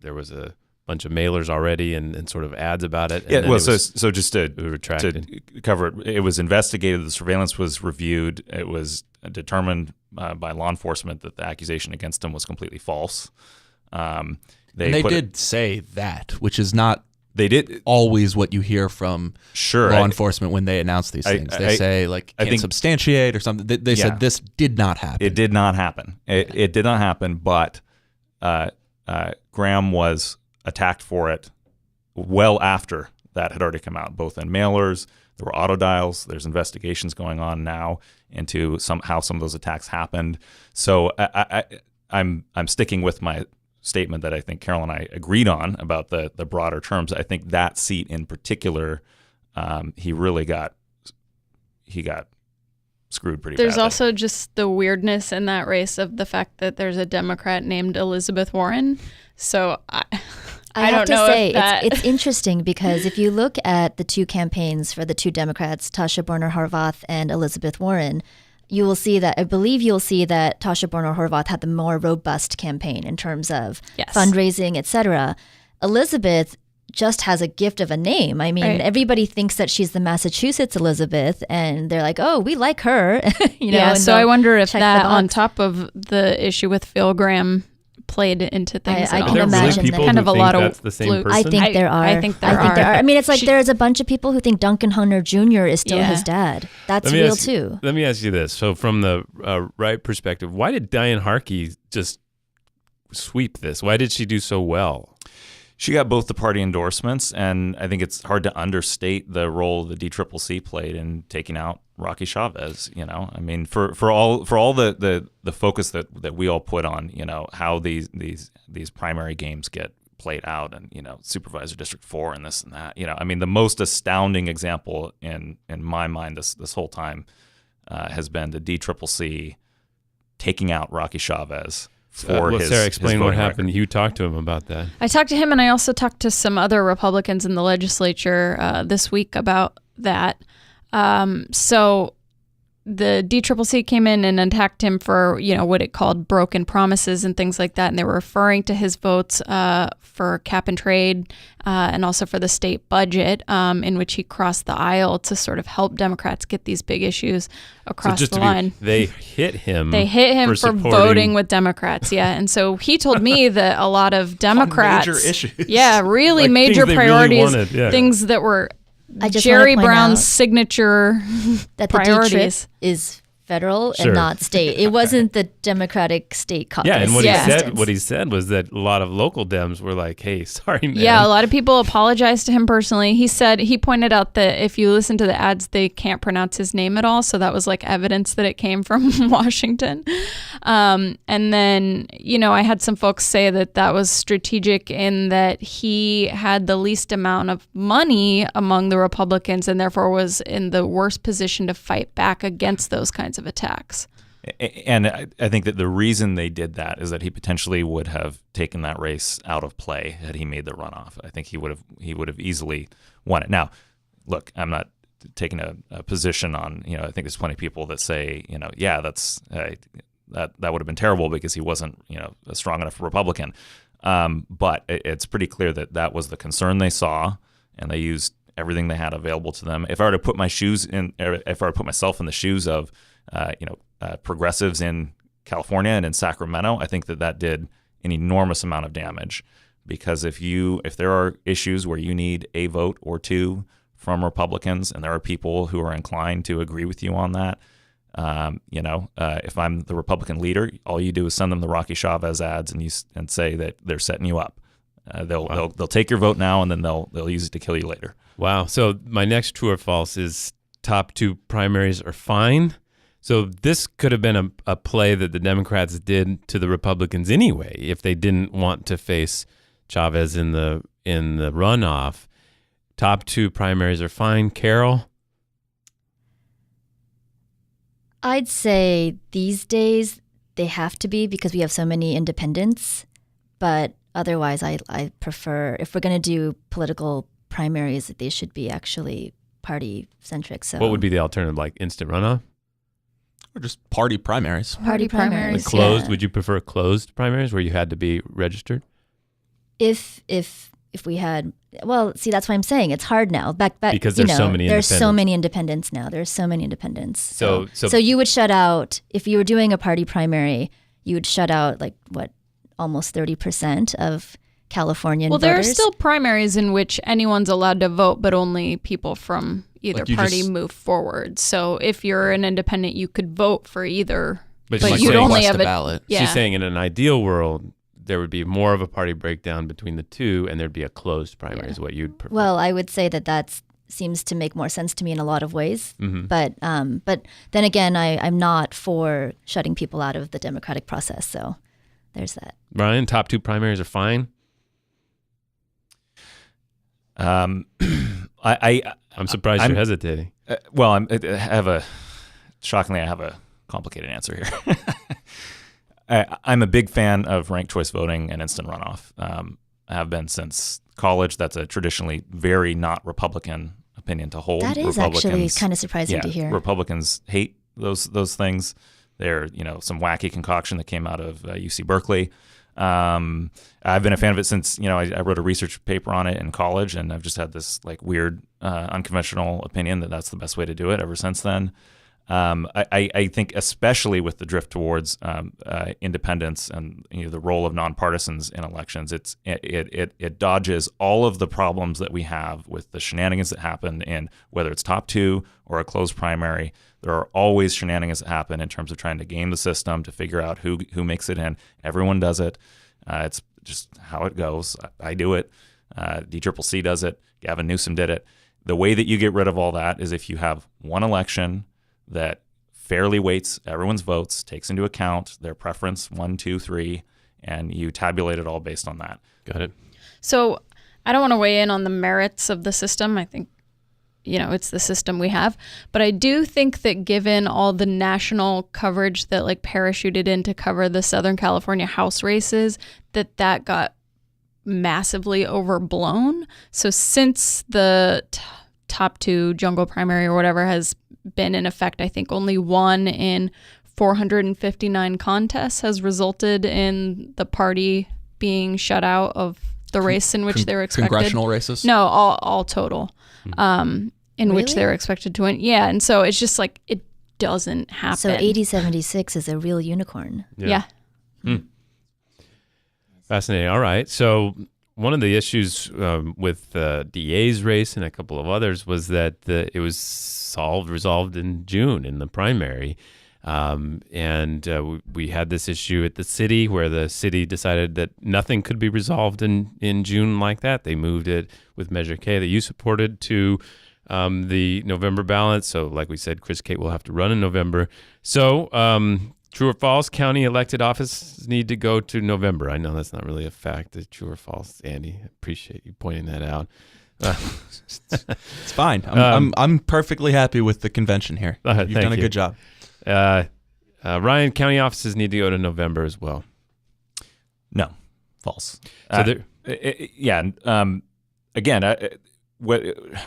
there was a bunch of mailers already and sort of ads about it. And so just to cover it, it was investigated. The surveillance was reviewed. It was determined by law enforcement that the accusation against him was completely false. They did say that, which is not They did always what you hear from law enforcement when they announce these things. They say can't substantiate or something. They said this did not happen. It did not happen. It did not happen. But Graham was attacked for it well after that had already come out, both in mailers. There were auto dials. There's investigations going on now into how some of those attacks happened. So I'm sticking with my statement that I think Carol and I agreed on about the broader terms. I think that seat in particular, he got screwed pretty badly. There's also just the weirdness in that race of the fact that there's a Democrat named Elizabeth Warren. So I have don't to know say, if that... it's interesting because if you look at the 2 campaigns for the 2 Democrats, Tasha Boerner-Horvath and Elizabeth Warren, you'll see that Tasha Boerner-Horvath had the more robust campaign in terms of fundraising, etc. Elizabeth just has a gift of a name. I mean, everybody thinks that she's the Massachusetts Elizabeth, and they're like, oh, we like her. So I wonder if that, on top of the issue with Phil Gramm, played into things. I can imagine that. Kind of a lot that's of the same flukes. person? I think there are. I think there are. I mean, it's like there's a bunch of people who think Duncan Hunter Jr. is still his dad. That's real too. Let me ask you this. So from the right perspective, why did Diane Harkey just sweep this? Why did she do so well? She got both the party endorsements, and I think it's hard to understate the role the DCCC played in taking out Rocky Chavez. I mean, for all the focus that we all put on, how these primary games get played out, and Supervisor District 4 and this and that. I mean, the most astounding example in my mind this whole time has been the DCCC taking out Rocky Chavez. Sarah, explain what happened. You talked to him about that. I talked to him, and I also talked to some other Republicans in the legislature this week about that. So the DCCC came in and attacked him for, what it called broken promises and things like that. And they were referring to his votes for cap and trade and also for the state budget, in which he crossed the aisle to sort of help Democrats get these big issues across the line. They hit him. For voting with Democrats. Yeah. And so he told me that a lot of Democrats. Major issues. Yeah, really major priorities. Things that were Jerry Brown's signature that priorities. The D-trip is federal and not state. It wasn't the Democratic state caucus. Yeah, and what he said was that a lot of local Dems were like, "Hey, sorry, man." Yeah, a lot of people apologized to him personally. He pointed out that if you listen to the ads, they can't pronounce his name at all, so that was like evidence that it came from Washington. And then, I had some folks say that was strategic in that he had the least amount of money among the Republicans and therefore was in the worst position to fight back against those kinds of attacks. And I think that the reason they did that is that he potentially would have taken that race out of play had he made the runoff. I think he would have easily won it. Now, look, I'm not taking a position on, I think there's plenty of people that say, that's that would have been terrible because he wasn't, a strong enough Republican. But it's pretty clear that was the concern they saw, and they used everything they had available to them. If I were to put myself in the shoes of, progressives in California and in Sacramento, I think that did an enormous amount of damage. because if there are issues where you need a vote or two from Republicans, and there are people who are inclined to agree with you on that, if I'm the Republican leader, all you do is send them the Rocky Chavez ads and say that they're setting you up. They'll take your vote now, and then they'll use it to kill you later. Wow. So my next true or false is top 2 primaries are fine. So this could have been a play that the Democrats did to the Republicans anyway, if they didn't want to face Chavez in the runoff. Top 2 primaries are fine. Carol? I'd say these days they have to be because we have so many independents. But otherwise, I prefer, if we're going to do political primaries, that they should be actually party-centric. So what would be the alternative, like instant runoff? Or just party primaries. Party primaries. Like closed? Yeah. Would you prefer closed primaries where you had to be registered? If we had, well, see, that's why I'm saying it's hard now. Back because there's so many there's independents. so many independents now. There's so many independents. So you would shut out, if you were doing a party primary, you would shut out almost 30% of Californian Well, voters. there are still primaries in which anyone's allowed to vote, but only people from either party move forward. So if you're an independent, you could vote for either, but you'd only have a ballot. Yeah. She's saying in an ideal world, there would be more of a party breakdown between the two, and there'd be a closed primary is what you'd prefer. Well, I would say that seems to make more sense to me in a lot of ways. Mm-hmm. But then again, I'm not for shutting people out of the democratic process. So there's that. Ryan, top 2 primaries are fine. I'm surprised you're hesitating. Shockingly, I have a complicated answer here. I'm a big fan of ranked choice voting and instant runoff. I have been since college. That's a traditionally very not Republican opinion to hold. That is actually kind of surprising to hear. Republicans hate those things. They're some wacky concoction that came out of UC Berkeley. I've been a fan of it since I wrote a research paper on it in college, and I've just had this weird unconventional opinion that that's the best way to do it ever since then. I think especially with the drift towards independence and the role of nonpartisans in elections, it dodges all of the problems that we have with the shenanigans that happen in whether it's top 2 or a closed primary. There are always shenanigans that happen in terms of trying to game the system to figure out who makes it in. Everyone does it. It's just how it goes. I do it. DCCC does it. Gavin Newsom did it. The way that you get rid of all that is if you have one election that fairly weights everyone's votes, takes into account their preference 1, 2, 3, and you tabulate it all based on that. Got it. So I don't want to weigh in on the merits of the system. I think, it's the system we have. But I do think that given all the national coverage that parachuted in to cover the Southern California House races, that got massively overblown. So since the top 2 jungle primary or whatever has been in effect, I think only 1 in 459 contests has resulted in the party being shut out of the race in which they were expected. Congressional races? No, all total. In which they were expected to win. Yeah, and so it's just it doesn't happen. So 8076 is a real unicorn. Yeah. Fascinating. All right. So one of the issues with the DA's race and a couple of others was that it was resolved in June in the primary. We had this issue at the city where the city decided that nothing could be resolved in June like that. They moved it with Measure K that you supported to the November ballot. So like we said, Chris Kate will have to run in November. So true or false, county elected offices need to go to November. I know that's not really a fact. True or false, Andy? I appreciate you pointing that out. It's fine. I'm perfectly happy with the convention here. You've done a good job. Ryan, county offices need to go to November as well. No, false. So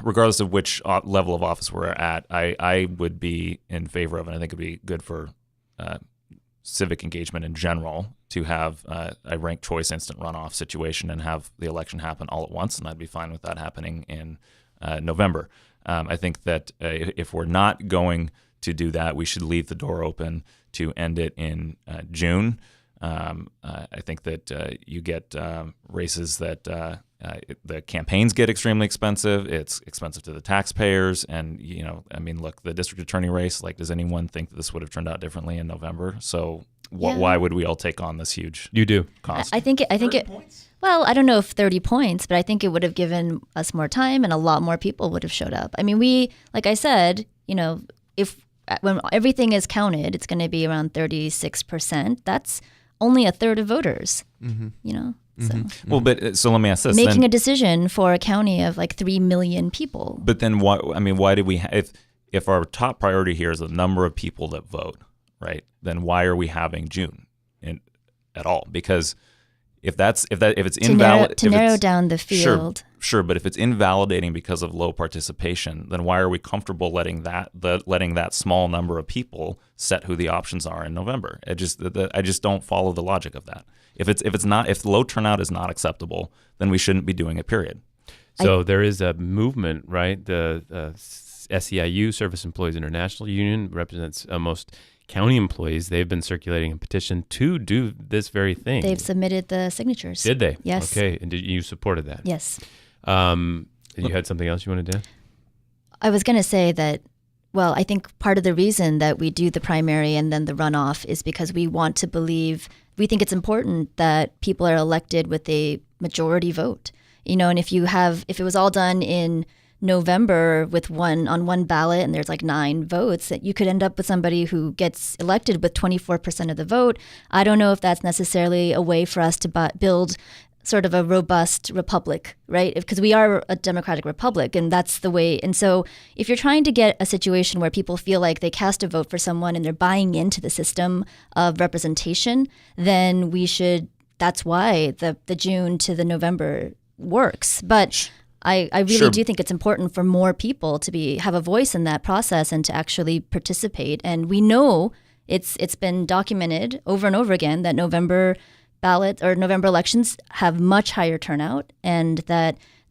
regardless of which level of office we're at, I would be in favor of, and I think it'd be good for civic engagement in general to have a ranked choice instant runoff situation and have the election happen all at once, and I'd be fine with that happening in November. I think that if we're not going to do that, we should leave the door open to end it in June. I think that you get races that the campaigns get extremely expensive. It's expensive to the taxpayers. And, look, the district attorney race, does anyone think that this would have turned out differently in November? So why would we all take on this huge cost? I think it. Well, I don't know if 30 points, but I think it would have given us more time and a lot more people would have showed up. I mean, like I said, when everything is counted, it's going to be around 36%. That's only a third of voters, So. Well, so let me ask this. Making a decision for a county of 3 million people. But then why did we if our top priority here is the number of people that vote, right? Then why are we having June at all? Because if it's invalid to narrow down the field. Sure, but if it's invalidating because of low participation, then why are we comfortable letting that small number of people set who the options are in November? I just don't follow the logic of that. If low turnout is not acceptable, then we shouldn't be doing it. Period. So there is a movement, right? The SEIU, Service Employees International Union, represents most county employees. They've been circulating a petition to do this very thing. They've submitted the signatures. Did they? Yes. Okay, and you supported that? Yes. You had something else you wanted to add? I was going to say that, well, I think part of the reason that we do the primary and then the runoff is because we think it's important that people are elected with a majority vote. And if it was all done in November with on one ballot and there's 9 votes, that you could end up with somebody who gets elected with 24% of the vote. I don't know if that's necessarily a way for us to build sort of a robust republic, right? Because we are a democratic republic, and that's the way. And so if you're trying to get a situation where people feel like they cast a vote for someone and they're buying into the system of representation, then that's why the June to the November works. But I really do think it's important for more people to have a voice in that process and to actually participate. And we know it's been documented over and over again that November ballots or November elections have much higher turnout, and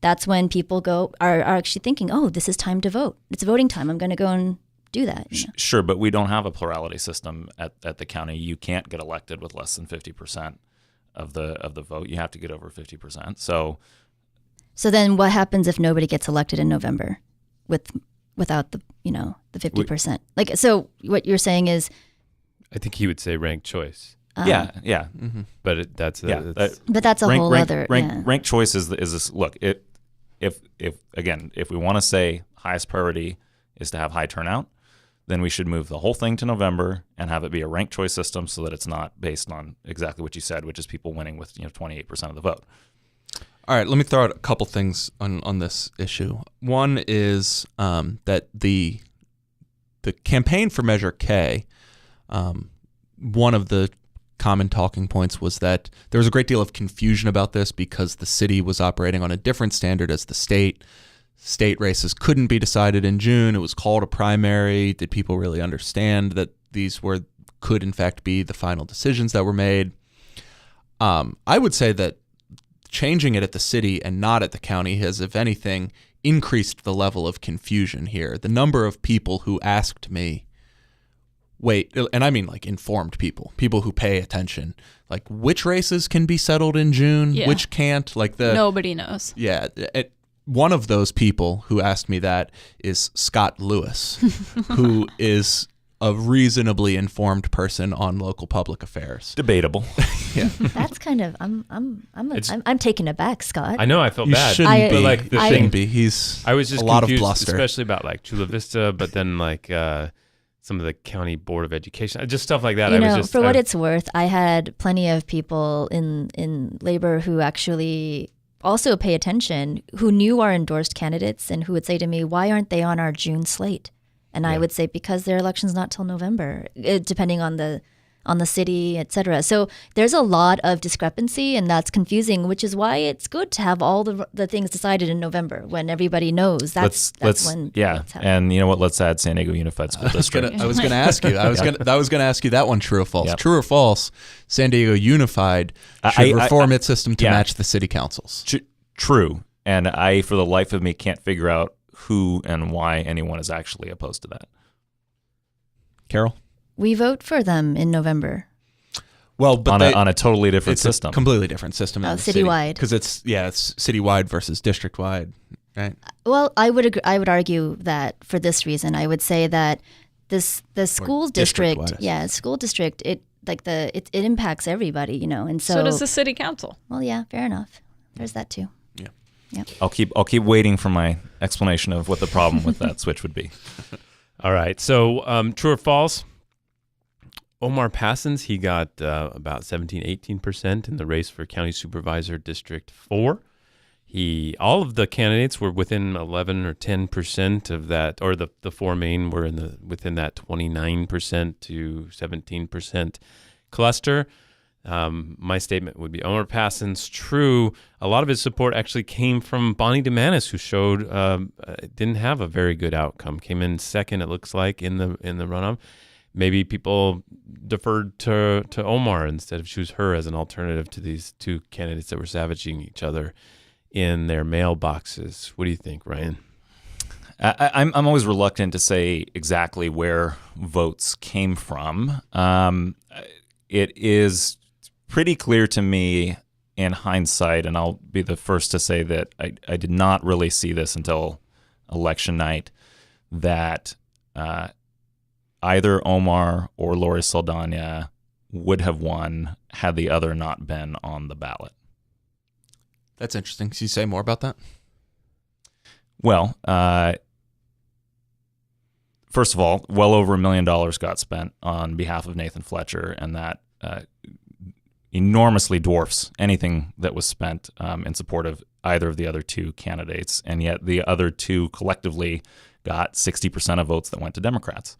that's when people are actually thinking, oh, this is time to vote. It's voting time. I'm going to go and do that. Sure, but we don't have a plurality system at the county. You can't get elected with less than 50% of the vote. You have to get over 50%. So then what happens if nobody gets elected in November without the 50%? So what you're saying is, I think he would say ranked choice. Yeah. Mm-hmm. But that's a whole other ranked choice is this. Look, if we want to say highest priority is to have high turnout, then we should move the whole thing to November and have it be a ranked choice system so that it's not based on exactly what you said, which is people winning with 28% of the vote. All right, let me throw out a couple things on this issue. One is that the campaign for Measure K, one of the common talking points was that there was a great deal of confusion about this because the city was operating on a different standard as the state. State races couldn't be decided in June. It was called a primary. Did people really understand that these could in fact be the final decisions that were made? I would say that changing it at the city and not at the county has, if anything, increased the level of confusion here. The number of people who asked me, wait, and I mean informed people who pay attention, which races can be settled in June, which can't, nobody knows. Yeah. One of those people who asked me that is Scott Lewis, who is a reasonably informed person on local public affairs. Debatable. Yeah. That's kind of I'm taken aback, Scott. I know, I felt You bad. shouldn't be. But the shouldn't thing, be. He's I was just a lot of confused, bluster, especially about Chula Vista, but then some of the county board of education, just stuff like that. For what it's worth, I had plenty of people in labor who actually also pay attention, who knew our endorsed candidates and who would say to me, why aren't they on our June slate? And I would say, because their election's not till November, depending on the city, et cetera. So there's a lot of discrepancy, and that's confusing, which is why it's good to have all the things decided in November when everybody knows that's when. Yeah, and you know what? Let's add San Diego Unified School District. I was going to ask you. I was going to ask you that one. True or false? Yep. True or false? San Diego Unified should reform its system to match the city councils. True, and I, for the life of me, can't figure out who and why anyone is actually opposed to that. Carol? We vote for them in November. Well, but on a totally different it's system. a completely different system. in the citywide. Because it's citywide versus district-wide, right? Well, I would argue that for this reason, I would say that the school district, school district, it impacts everybody, and So does the city council. Well, yeah, fair enough. There's that too. Yeah. I'll keep waiting for my explanation of what the problem with that switch would be. All right. So true or false? Omar Passons, he got about 18% in the race for County Supervisor District 4. All of the candidates were within 11 or 10% of that, or the four main were within that 29% to 17% cluster. My statement would be Omar Passons, true. A lot of his support actually came from Bonnie DeManis, who showed didn't have a very good outcome. Came in second, it looks like, in the runoff. Maybe people deferred to Omar instead of choose her as an alternative to these two candidates that were savaging each other in their mailboxes. What do you think, Ryan? I'm always reluctant to say exactly where votes came from. It is pretty clear to me in hindsight, and I'll be the first to say that I did not really see this until election night, that either Omar or Lori Saldana would have won had the other not been on the ballot. That's interesting. Can you say more about that? Well, first of all, well over $1 million got spent on behalf of Nathan Fletcher, and that enormously dwarfs anything that was spent in support of either of the other two candidates. And yet the other two collectively got 60% of votes that went to Democrats.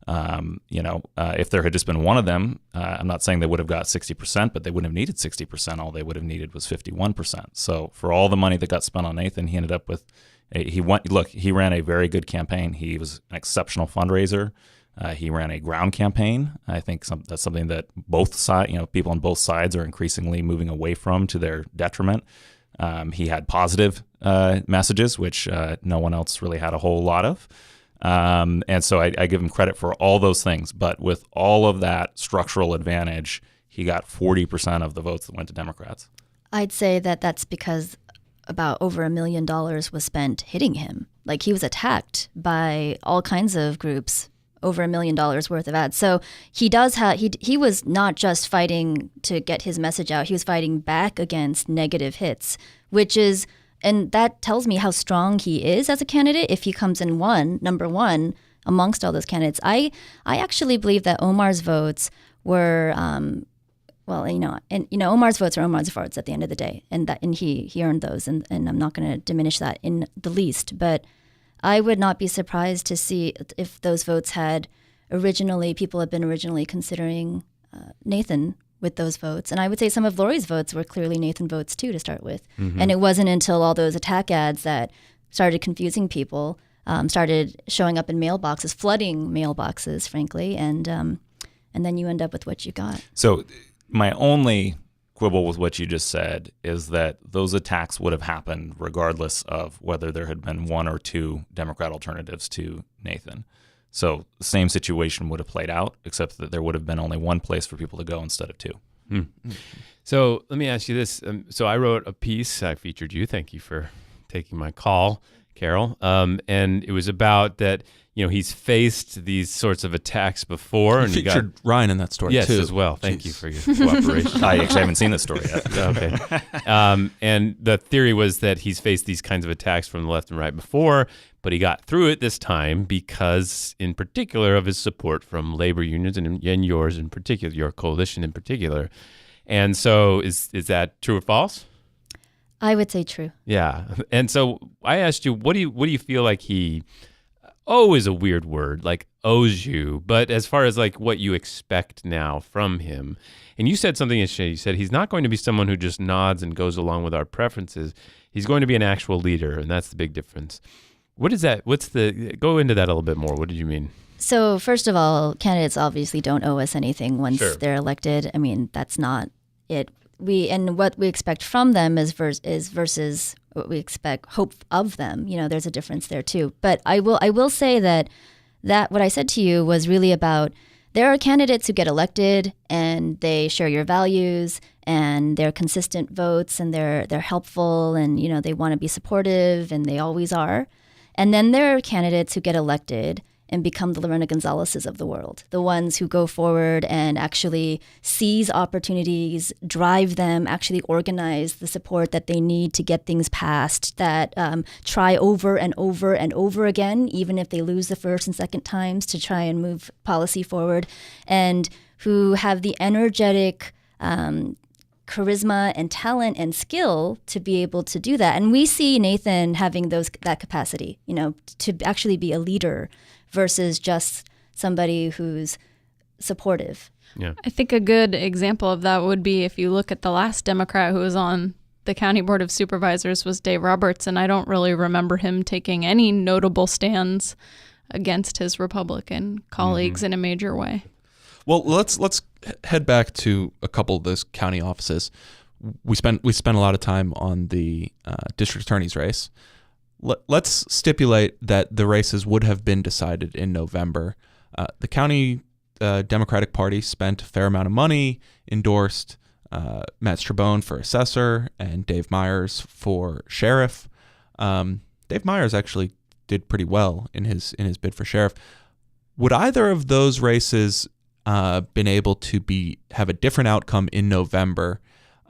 If there had just been one of them, I'm not saying they would have got 60%, but they wouldn't have needed 60%. All they would have needed was 51%. So for all the money that got spent on Nathan, he ended up with he ran a very good campaign. He was an exceptional fundraiser. He ran a ground campaign. I think that's something that both sides, people on both sides are increasingly moving away from to their detriment. He had positive messages, which no one else really had a whole lot of. And so I give him credit for all those things. But with all of that structural advantage, he got 40% of the votes that went to Democrats. I'd say that that's because about over $1 million was spent hitting him. Like, he was attacked by all kinds of groups, over $1 million worth of ads. So he was not just fighting to get his message out. He was fighting back against negative hits, and that tells me how strong he is as a candidate if he comes in number one amongst all those candidates. I actually believe that Omar's votes were, Omar's votes are Omar's votes at the end of the day, and he earned those, and I'm not going to diminish that in the least. But I would not be surprised to see if those votes people had been originally considering Nathan with those votes. And I would say some of Lori's votes were clearly Nathan votes too to start with. Mm-hmm. And it wasn't until all those attack ads that started confusing people, started showing up in mailboxes, flooding mailboxes, frankly, and then you end up with what you got. So my only quibble with what you just said is that those attacks would have happened regardless of whether there had been one or two Democrat alternatives to Nathan. So the same situation would have played out, except that there would have been only one place for people to go instead of two. Mm. So let me ask you this. So I wrote a piece. I featured you. Thank you for taking my call, Carol. And it was about that, he's faced these sorts of attacks before. And you featured Ryan in that story, yes, too. Yes, as well. Thank you for your cooperation. I actually haven't seen this story yet. Okay. And the theory was that he's faced these kinds of attacks from the left and right before, but he got through it this time because, in particular, of his support from labor unions and yours in particular, your coalition in particular. And so is that true or false? I would say true. Yeah. And so I asked you, what do you feel like he is a weird word, like owes you, but as far as like what you expect now from him. And you said something yesterday. You said he's not going to be someone who just nods and goes along with our preferences. He's going to be an actual leader, and that's the big difference. What is that? Go into that a little bit more. What did you mean? So first of all, candidates obviously don't owe us anything once they're elected. I mean, that's not it. What we expect from them is versus what we hope of them. There's a difference there too. But I will say that what I said to you was really about there are candidates who get elected and they share your values and they're consistent votes and they're helpful and, you know, they want to be supportive and they always are. And then there are candidates who get elected and become the Lorena Gonzalez's of the world, the ones who go forward and actually seize opportunities, drive them, actually organize the support that they need to get things passed, that try over and over and over again, even if they lose the first and second times, to try and move policy forward, and who have the energetic charisma and talent and skill to be able to do that. And we see Nathan having that capacity, you know, to actually be a leader versus just somebody who's supportive. Yeah. I think a good example of that would be if you look at the last Democrat who was on the County Board of Supervisors was Dave Roberts, and I don't really remember him taking any notable stands against his Republican colleagues in a major way. Well, let's head back to a couple of those county offices. We spent a lot of time on the district attorney's race. Let's stipulate that the races would have been decided in November. The county Democratic Party spent a fair amount of money, endorsed Matt Strabone for assessor and Dave Myers for sheriff. Dave Myers actually did pretty well in his bid for sheriff. Would either of those races been able to have a different outcome in November?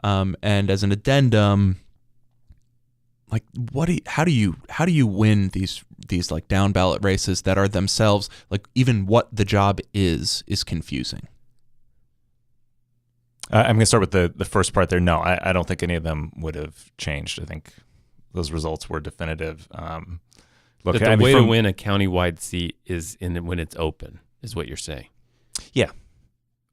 And as an addendum, like how do you win these like down ballot races that are themselves, like, even what the job is confusing? I'm going to start with the first part there. No, I don't think any of them would have changed. I think those results were definitive. Look, the way to win a countywide seat is when it's open, is what you're saying. Yeah.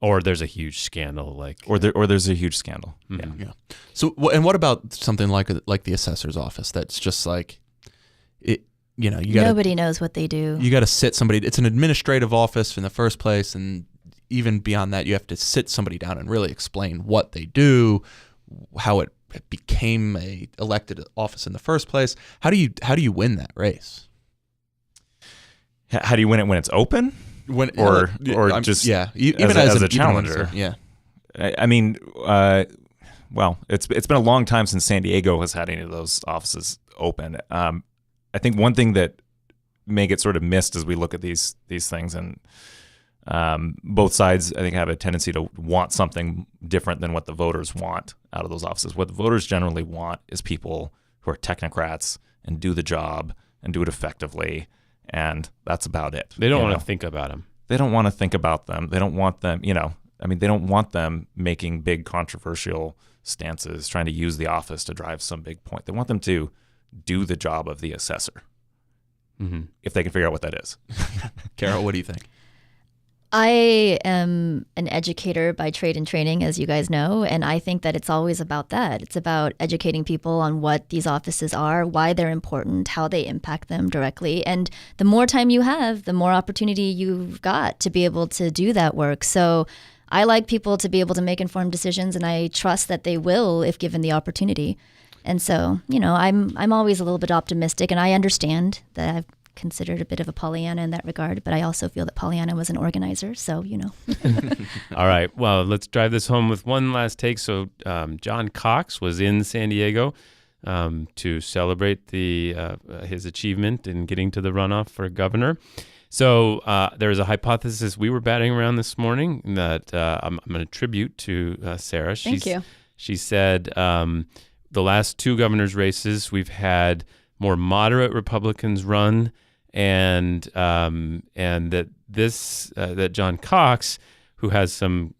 Or there's a huge scandal, or there's a huge scandal. Mm-hmm. Yeah. So, and what about something like the assessor's office? That's just like it. You know, nobody knows what they do. You got to sit somebody. It's an administrative office in the first place, and even beyond that, you have to sit somebody down and really explain what they do, how it became a elected office in the first place. How do you win that race? How do you win it when it's open? Even as a challenger. I mean, well, it's been a long time since San Diego has had any of those offices open. I think one thing that may get sort of missed as we look at these things, and both sides, I think, have a tendency to want something different than what the voters want out of those offices. What the voters generally want is people who are technocrats and do the job and do it effectively. And that's about it. They don't want to think about them. They don't want to think about them. They don't want them, they don't want them making big controversial stances, trying to use the office to drive some big point. They want them to do the job of the assessor, if they can figure out what that is. Carol, what do you think? I am an educator by trade and training, as you guys know, and I think that it's always about that. It's about educating people on what these offices are, why they're important, how they impact them directly. And the more time you have, the more opportunity you've got to be able to do that work. So I like people to be able to make informed decisions, and I trust that they will if given the opportunity. And so, I'm always a little bit optimistic, and I understand that I've considered a bit of a Pollyanna in that regard, but I also feel that Pollyanna was an organizer, so All right, well, let's drive this home with one last take. So John Cox was in San Diego to celebrate his achievement in getting to the runoff for governor. So there was a hypothesis we were batting around this morning that I'm going to attribute to Sara. Thank you. She said the last two governor's races, we've had more moderate Republicans run, and that John Cox, who has some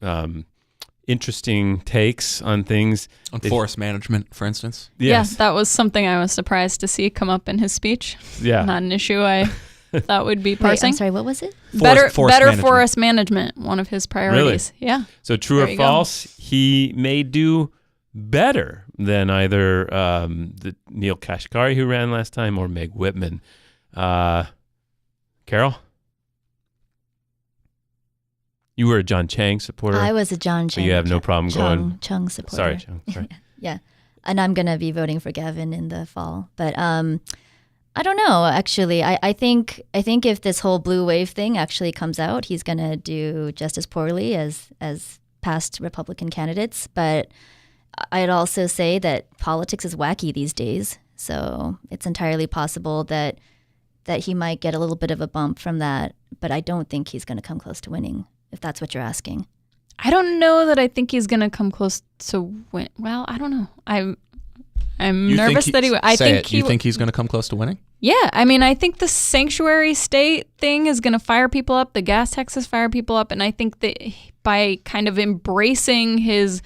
interesting takes on things, on forest management, for instance. Yes. Yeah, that was something I was surprised to see come up in his speech. Yeah, not an issue I thought would be parsing. Wait, I'm sorry, what was it? Better management. forest management, one of his priorities. Really? Yeah. So true or false, he may do better than either the Neil Kashkari who ran last time or Meg Whitman. Carol? You were a John Chang supporter. I was a John Chang. So you have no problem going. Chung supporter. Sorry, Chung. Sorry. Yeah. And I'm going to be voting for Gavin in the fall. But I don't know, actually. I think if this whole blue wave thing actually comes out, he's going to do just as poorly as past Republican candidates. But I'd also say that politics is wacky these days. So it's entirely possible that he might get a little bit of a bump from that. But I don't think he's going to come close to winning, if that's what you're asking. I don't know that I think he's going to come close to win. Well, I don't know. I'm nervous that he. You think he's going to come close to winning? Yeah, I mean, I think the sanctuary state thing is going to fire people up. The gas taxes fire people up, and I think that by kind of embracing his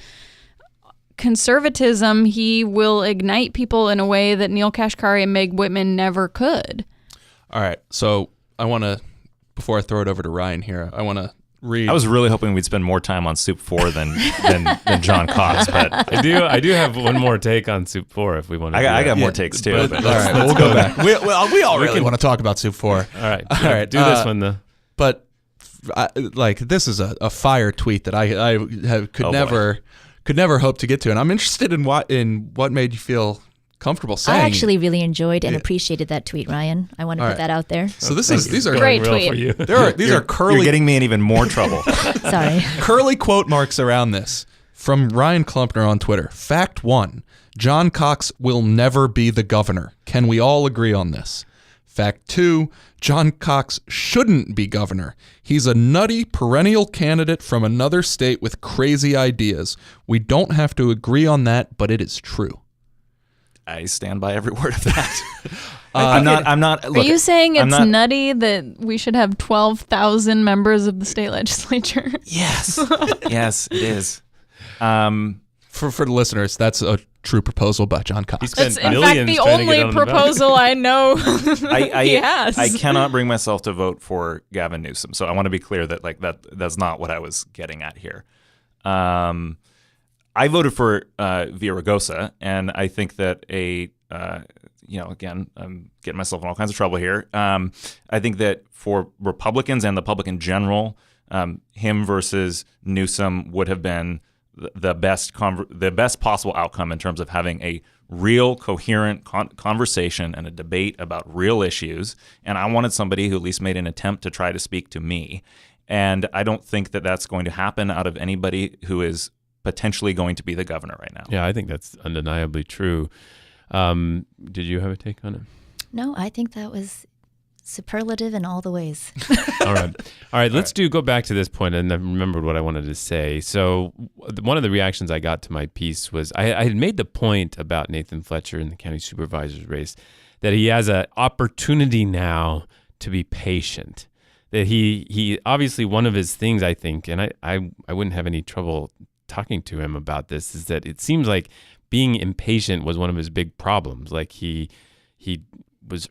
conservatism, he will ignite people in a way that Neil Kashkari and Meg Whitman never could. All right, so I want to, before I throw it over to Ryan here, I want to read. I was really hoping we'd spend more time on Soup 4 than John Cox, but I do have one more take on Soup 4 if we want to. I got more takes too. But But all right, we'll go back. We all really want to talk about Soup 4. All right, do this one though. But this is a fire tweet that I could never hope to get to, and I'm interested in what made you feel comfortable saying. I actually really enjoyed and appreciated that tweet, Ryan. I want to put that out there. So these are Great real tweet. for you. these are curly. You're getting me in even more trouble. Sorry. Curly quote marks around this from Ryan Clumpner on Twitter. Fact 1, John Cox will never be the governor. Can we all agree on this? Fact 2, John Cox shouldn't be governor. He's a nutty, perennial candidate from another state with crazy ideas. We don't have to agree on that, but it is true. I stand by every word of that. I'm not. Look, Are you saying I'm it's not- nutty that we should have 12,000 members of the state legislature? Yes. Yes, it is. For the listeners, that's a true proposal by John Cox. He spent That's in millions fact the trying to get only on the ballot. proposal I know he has. I cannot bring myself to vote for Gavin Newsom. So I want to be clear that that's not what I was getting at here. I voted for Villaraigosa, and I think that again, I'm getting myself in all kinds of trouble here. I think that for Republicans and the public in general, him versus Newsom would have been the best possible outcome in terms of having a real coherent conversation and a debate about real issues. And I wanted somebody who at least made an attempt to try to speak to me. And I don't think that that's going to happen out of anybody who is potentially going to be the governor right now. Yeah, I think that's undeniably true. Did you have a take on it? No, I think that was superlative in all the ways. All right. Let's go back to this point, and I remembered what I wanted to say. So one of the reactions I got to my piece was I had made the point about Nathan Fletcher in the county supervisor's race that he has an opportunity now to be patient. That he obviously, one of his things, I think, and I wouldn't have any trouble talking to him about this, is that it seems like being impatient was one of his big problems. Like he was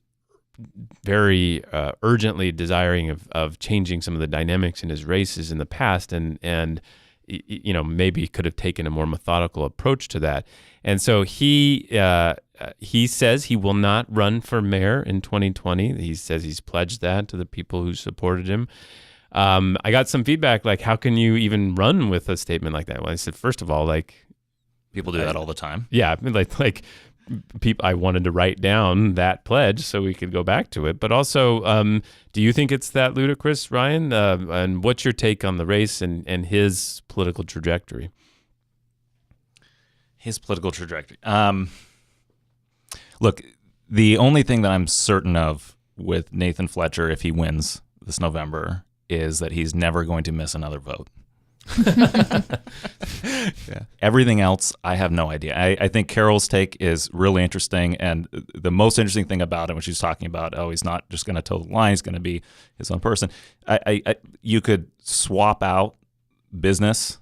very urgently desiring of changing some of the dynamics in his races in the past, and maybe could have taken a more methodical approach to that. And so he says he will not run for mayor in 2020. He says he's pledged that to the people who supported him. I got some feedback like, how can you even run with a statement like that? Well, I said, first of all, like, People do that all the time. yeah, like people, I wanted to write down that pledge so we could go back to it. But also, do you think it's that ludicrous, Ryan? And what's your take on the race and his political trajectory? His political trajectory. Look, the only thing that I'm certain of with Nathan Fletcher, if he wins this November, is that he's never going to miss another vote. Yeah. Everything else, I have no idea. I think Carol's take is really interesting, and the most interesting thing about it, when she's talking about, he's not just going to toe the line, he's going to be his own person. You could swap out business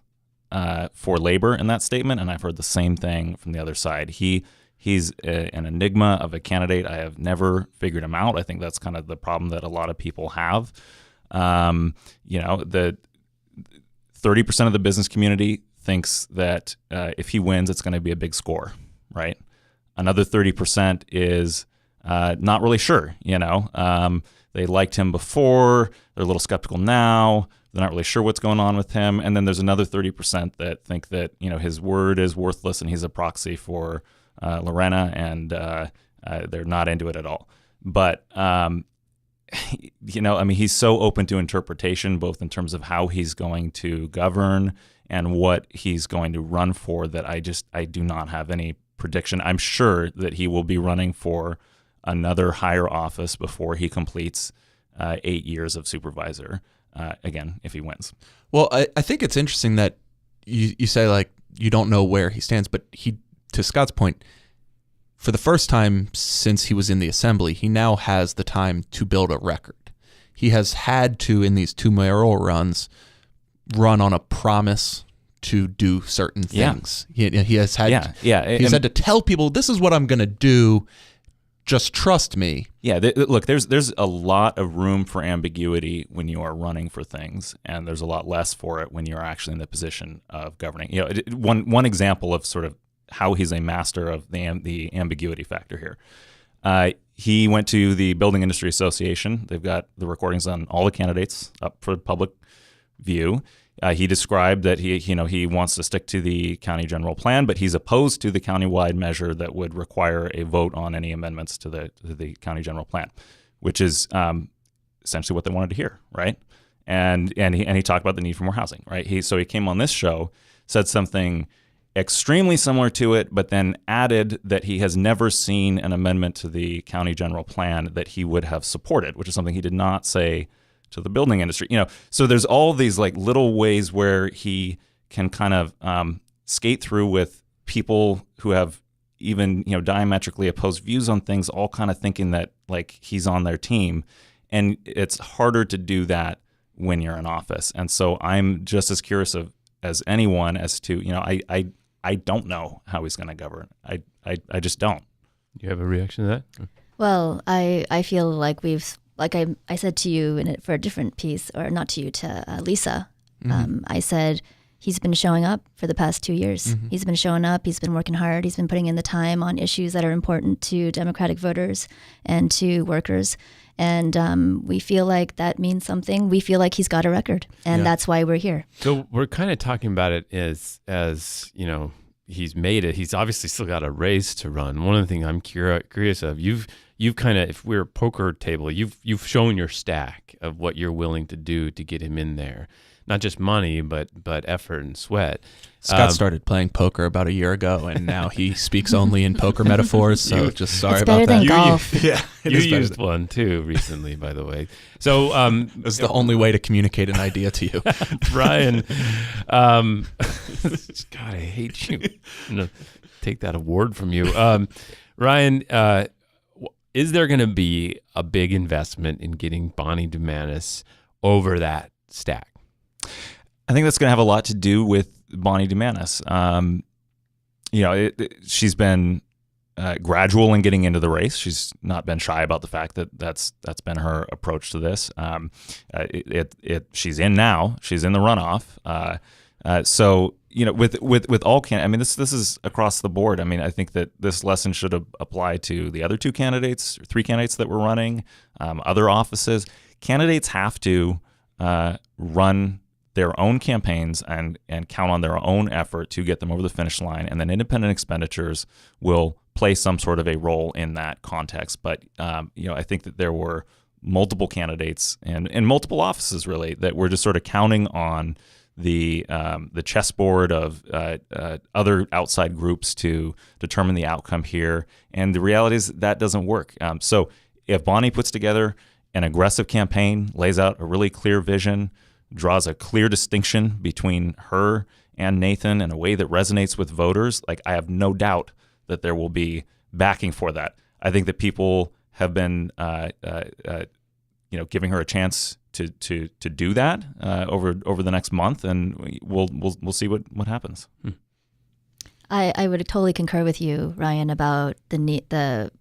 for labor in that statement, and I've heard the same thing from the other side. He's an enigma of a candidate. I have never figured him out. I think that's kind of the problem that a lot of people have. The 30% of the business community thinks that if he wins, it's going to be a big score, right? Another 30% is not really sure. They liked him before. They're a little skeptical now. They're not really sure what's going on with him. And then there's another 30% that think that his word is worthless and he's a proxy for Lorena, and they're not into it at all. But he's so open to interpretation, both in terms of how he's going to govern and what he's going to run for, that I do not have any prediction. I'm sure that he will be running for another higher office before he completes 8 years of supervisor, again, if he wins. Well, I think it's interesting that you say, like, you don't know where he stands, but to Scott's point, for the first time since he was in the assembly, he now has the time to build a record. He has had to, in these 2 mayoral runs, run on a promise to do certain things. He has had he's had to tell people, this is what I'm going to do, just trust me. Yeah, look, there's a lot of room for ambiguity when you are running for things, and there's a lot less for it when you're actually in the position of governing. One example of sort of how he's a master of the ambiguity factor here. He went to the Building Industry Association. They've got the recordings on all the candidates up for public view. He described that he wants to stick to the county general plan, but he's opposed to the countywide measure that would require a vote on any amendments to the county general plan, which is essentially what they wanted to hear, right? And he talked about the need for more housing, right? So he came on this show, said something extremely similar to it, but then added that he has never seen an amendment to the county general plan that he would have supported, which is something he did not say to the building industry. So there's all these like little ways where he can kind of skate through with people who have even diametrically opposed views on things, all kind of thinking that like he's on their team, and it's harder to do that when you're in office. And so I'm just as curious as anyone as to I don't know how he's going to govern. I just don't. You have a reaction to that? Well, I feel like I said to you for a different piece, or not to you, to Lisa, I said he's been showing up for the past 2 years. Mm-hmm. He's been showing up. He's been working hard. He's been putting in the time on issues that are important to Democratic voters and to workers. And we feel like that means something. We feel like he's got a record, and that's why we're here. So we're kind of talking about it as he's made it. He's obviously still got a race to run. One of the things I'm curious of, you've kind of, if we're a poker table, you've shown your stack of what you're willing to do to get him in there. Not just money, but effort and sweat. Scott started playing poker about a year ago, and now he speaks only in poker metaphors. So just sorry about that. It's better than golf. You used one too recently, by the way. So that's the only way to communicate an idea to you, Ryan. God, I hate you. I'm gonna take that award from you, Ryan. Is there going to be a big investment in getting Bonnie Dumanis over that stack? I think that's going to have a lot to do with Bonnie Dumanis. She's been gradual in getting into the race. She's not been shy about the fact that that's been her approach to this. She's in now. She's in the runoff. So with all candidates, this is across the board. I mean, I think that this lesson should apply to the other 2 candidates, or 3 candidates that we're running, other offices. Candidates have to run their own campaigns and count on their own effort to get them over the finish line, and then independent expenditures will play some sort of a role in that context. But I think that there were multiple candidates and multiple offices really that were just sort of counting on the chessboard of other outside groups to determine the outcome here, and the reality is that doesn't work. So if Bonnie puts together an aggressive campaign, lays out a really clear vision, draws a clear distinction between her and Nathan in a way that resonates with voters, like I have no doubt that there will be backing for that. I think that people have been giving her a chance to do that over the next month, and we'll see what happens. I would totally concur with you, Ryan, about the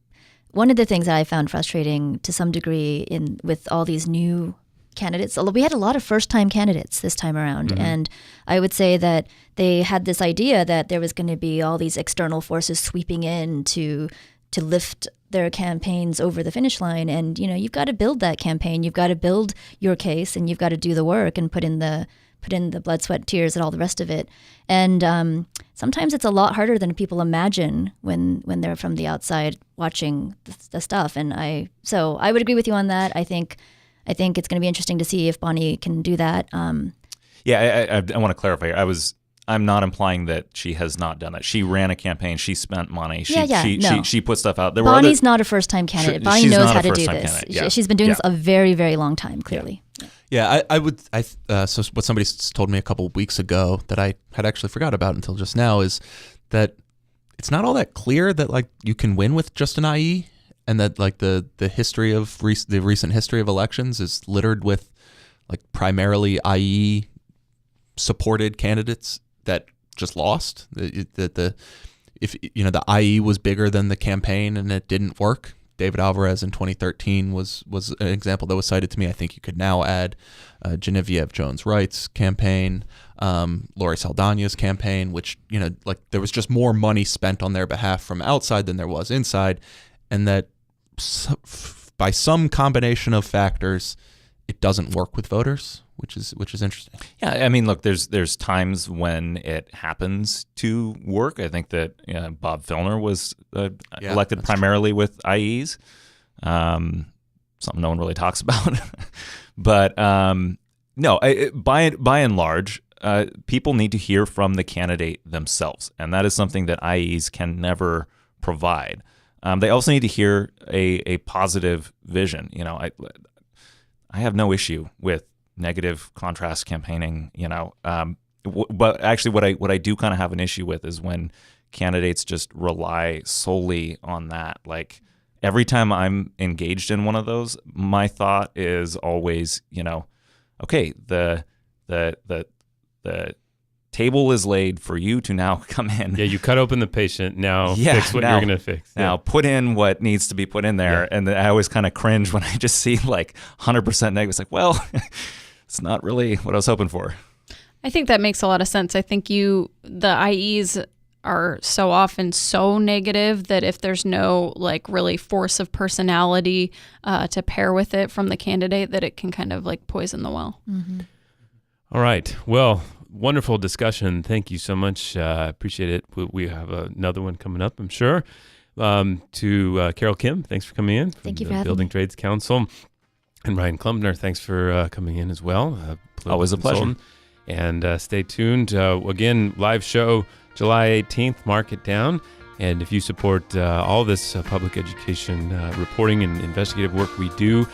one of the things that I found frustrating to some degree with all these new candidates, although we had a lot of first-time candidates this time around, and I would say that they had this idea that there was going to be all these external forces sweeping in to lift their campaigns over the finish line, and you've got to build that campaign, you've got to build your case, and you've got to do the work and put in the put in the blood, sweat, tears, and all the rest of it. And sometimes it's a lot harder than people imagine when they're from the outside watching the stuff. And I would agree with you on that. I think it's going to be interesting to see if Bonnie can do that. Yeah, I want to clarify here. I'm not implying that she has not done that. She ran a campaign. She spent money. She put stuff out. Bonnie's not a first-time candidate. Bonnie knows how to do this. Yeah. She's been doing this a very, very long time, clearly. Yeah, so what somebody told me a couple of weeks ago that I had actually forgot about until just now is that it's not all that clear that like you can win with just an IE, and that like the history of the recent history of elections is littered with like primarily IE supported candidates that just lost. If the IE was bigger than the campaign and it didn't work. David Alvarez in 2013 was an example that was cited to me. I think you could now add Genevieve Jones-Wright's campaign, Lori Saldana's campaign, which, like there was just more money spent on their behalf from outside than there was inside, and that by some combination of factors, it doesn't work with voters, which is interesting. Yeah, I mean, look, there's times when it happens to work. I think that Bob Filner was elected primarily with IEs, something no one really talks about. But no, by and large, people need to hear from the candidate themselves, and that is something that IEs can never provide. They also need to hear a positive vision. I have no issue with negative contrast campaigning, but actually what I do kind of have an issue with is when candidates just rely solely on that. Like every time I'm engaged in one of those, my thought is always, okay, the table is laid for you to now come in. Yeah, you cut open the patient. Now fix what you're going to fix. Now put in what needs to be put in there. Yeah. And I always kind of cringe when I just see like 100% negative. It's like, well, it's not really what I was hoping for. I think that makes a lot of sense. I think the IEs are so often so negative that if there's no like really force of personality to pair with it from the candidate, that it can kind of like poison the well. Mm-hmm. All right. Well, wonderful discussion. Thank you so much. Appreciate it. We have another one coming up, I'm sure. To Carol Kim, thanks for coming in. Thank you for the having Building me. Trades Council. And Ryan Clumpner, thanks for coming in as well. Always a pleasure. And stay tuned. Again, live show July 18th. Mark it down. And if you support all this public education reporting and investigative work we do,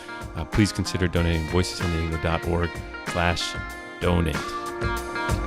please consider donating. voicessandiego.org/donate.